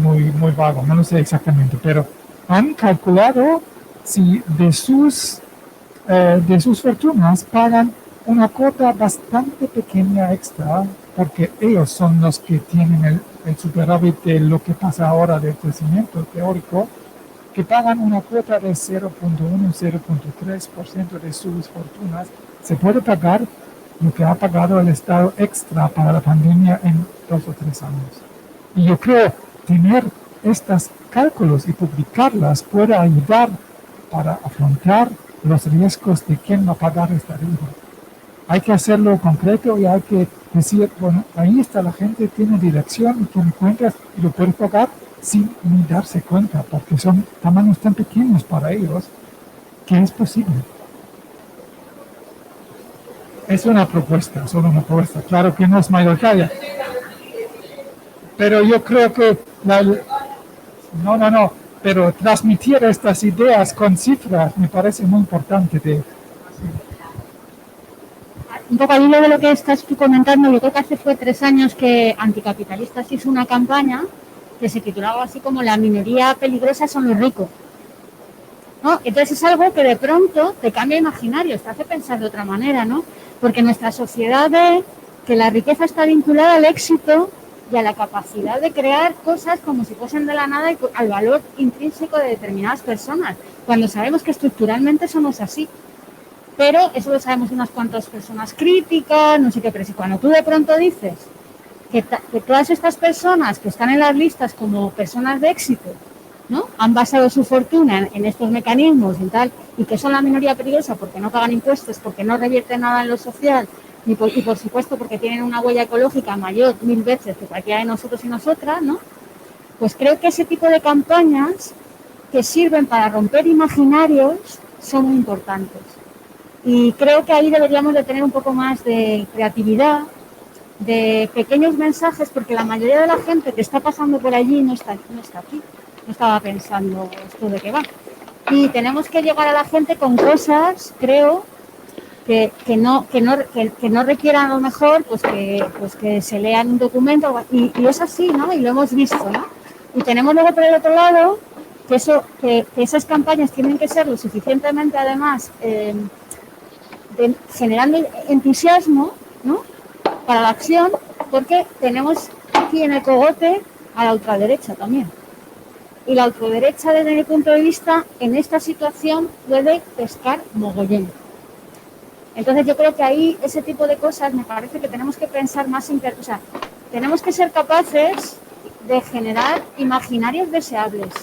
vago, no lo sé exactamente, pero han calculado si de sus fortunas pagan una cuota bastante pequeña extra, porque ellos son los que tienen el superávit de lo que pasa ahora del crecimiento teórico, que pagan una cuota de 0.1-0.3% de sus fortunas. Se puede pagar lo que ha pagado el Estado extra para la pandemia en 2 o 3 años. Y yo creo tener estos cálculos y publicarlas puede ayudar para afrontar los riesgos de quién va a pagar esta deuda. Hay que hacerlo concreto y hay que decir, bueno, ahí está la gente, tiene dirección y tiene cuentas y lo puede pagar sin ni darse cuenta, porque son tamaños tan pequeños para ellos que es posible. Es una propuesta, solo una propuesta. Claro que no es mayoritaria. Pero yo creo que pero transmitir estas ideas con cifras me parece muy importante. Un poco al hilo de lo que estás tú comentando, yo creo que fue 3 años que Anticapitalistas hizo una campaña que se titulaba así como "La minoría peligrosa son los ricos", ¿no? Entonces es algo que de pronto te cambia imaginarios, te hace pensar de otra manera, ¿no? Porque nuestra sociedad ve que la riqueza está vinculada al éxito y a la capacidad de crear cosas como si fuesen de la nada y al valor intrínseco de determinadas personas, cuando sabemos que estructuralmente somos así. Pero eso lo sabemos unas cuantas personas críticas, no sé qué, pero si cuando tú de pronto dices que todas estas personas que están en las listas como personas de éxito, ¿no?, han basado su fortuna en estos mecanismos y tal, y que son la minoría peligrosa porque no pagan impuestos, porque no revierten nada en lo social, y por supuesto porque tienen una huella ecológica mayor 1000 veces que cualquiera de nosotros y nosotras, ¿no? Pues creo que ese tipo de campañas que sirven para romper imaginarios son muy importantes. Y creo que ahí deberíamos de tener un poco más de creatividad, de pequeños mensajes, porque la mayoría de la gente que está pasando por allí no está aquí, no estaba pensando esto de qué va. Y tenemos que llegar a la gente con cosas, creo, que no requieran a lo mejor pues que se lean un documento, y es así, ¿no? Y lo hemos visto, ¿no? Y tenemos luego por el otro lado que esas campañas tienen que ser lo suficientemente, además, generando entusiasmo, ¿no?, para la acción, porque tenemos aquí en el cogote a la ultraderecha también. Y la ultraderecha, desde mi punto de vista, en esta situación puede pescar mogollón. Entonces yo creo que ahí ese tipo de cosas me parece que tenemos que pensar más, o sea, tenemos que ser capaces de generar imaginarios deseables.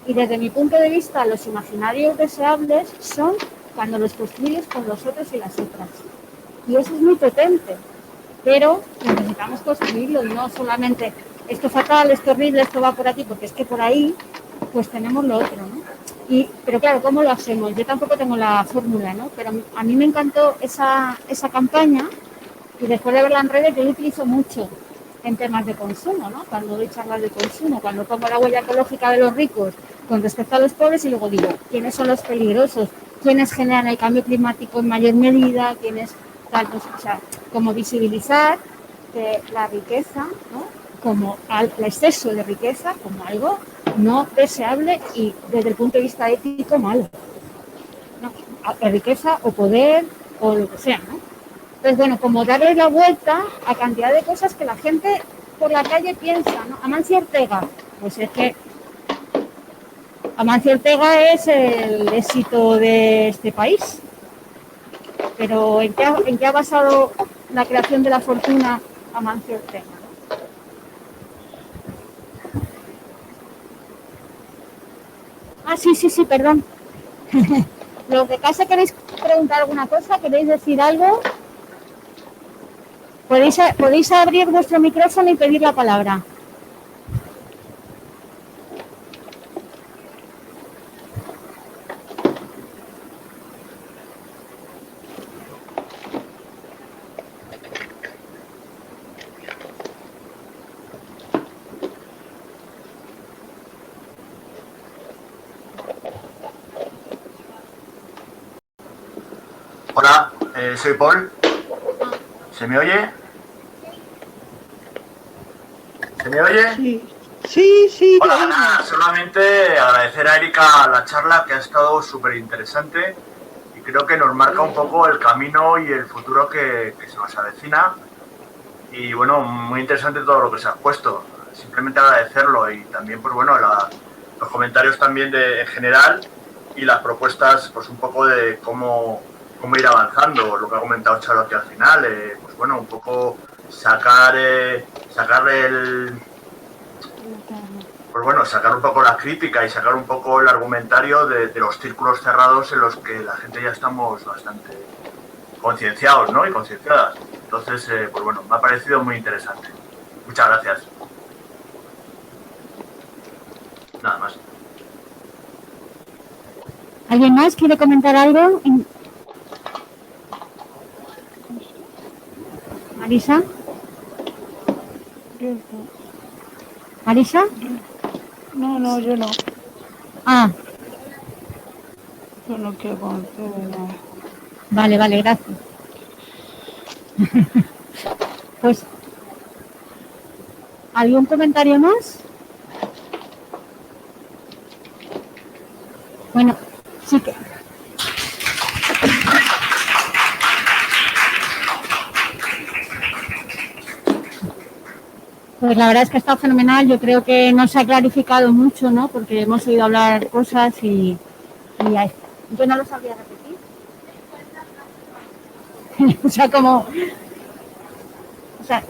Y desde mi punto de vista, los imaginarios deseables son cuando los construyes con los otros y las otras. Y eso es muy potente, pero necesitamos construirlo y no solamente esto es fatal, esto es horrible, esto va por aquí, porque es que por ahí pues tenemos lo otro, ¿no? Pero claro, ¿cómo lo hacemos? Yo tampoco tengo la fórmula, ¿no? Pero a mí me encantó esa campaña y después de verla en redes yo la utilizo mucho en temas de consumo, ¿no? Cuando doy charlas de consumo, cuando tomo la huella ecológica de los ricos con respecto a los pobres y luego digo, ¿quiénes son los peligrosos? ¿Quiénes generan el cambio climático en mayor medida? ¿Quiénes tal? Pues, o sea, como visibilizar que la riqueza, ¿no?, como el exceso de riqueza como algo no deseable y desde el punto de vista ético malo, ¿no? Riqueza o poder o lo que sea, ¿no? Entonces, bueno, como darle la vuelta a cantidad de cosas que la gente por la calle piensa, ¿no? Amancio Ortega, pues es que Amancio Ortega es el éxito de este país, pero ¿en qué ha basado la creación de la fortuna Amancio Ortega? Ah, sí, perdón. Los de casa, ¿queréis preguntar alguna cosa? ¿Queréis decir algo? Podéis abrir vuestro micrófono y pedir la palabra. Hola, soy Paul. ¿Se me oye? ¿Se me oye? Sí. Hola, nada, solamente agradecer a Erika la charla, que ha estado súper interesante y creo que nos marca un poco el camino y el futuro que se nos avecina. Y bueno, muy interesante todo lo que se ha puesto. Simplemente agradecerlo y también, pues bueno, los comentarios también en general y las propuestas, pues un poco de cómo ir avanzando, lo que ha comentado Charo aquí al final, pues bueno, un poco sacar un poco la crítica y sacar un poco el argumentario de los círculos cerrados en los que la gente ya estamos bastante concienciados, ¿no? Y concienciadas. Entonces, pues bueno, me ha parecido muy interesante. Muchas gracias. Nada más. ¿Alguien más quiere comentar algo? ¿Marisa? ¿Marisa? No, yo no. Ah. Yo no quiero comentar nada. Vale, gracias. Pues, ¿algún comentario más? Bueno, sí que... Pues la verdad es que ha estado fenomenal. Yo creo que no se ha clarificado mucho, ¿no? Porque hemos oído hablar cosas y yo no lo sabía repetir. O sea, como... O sea...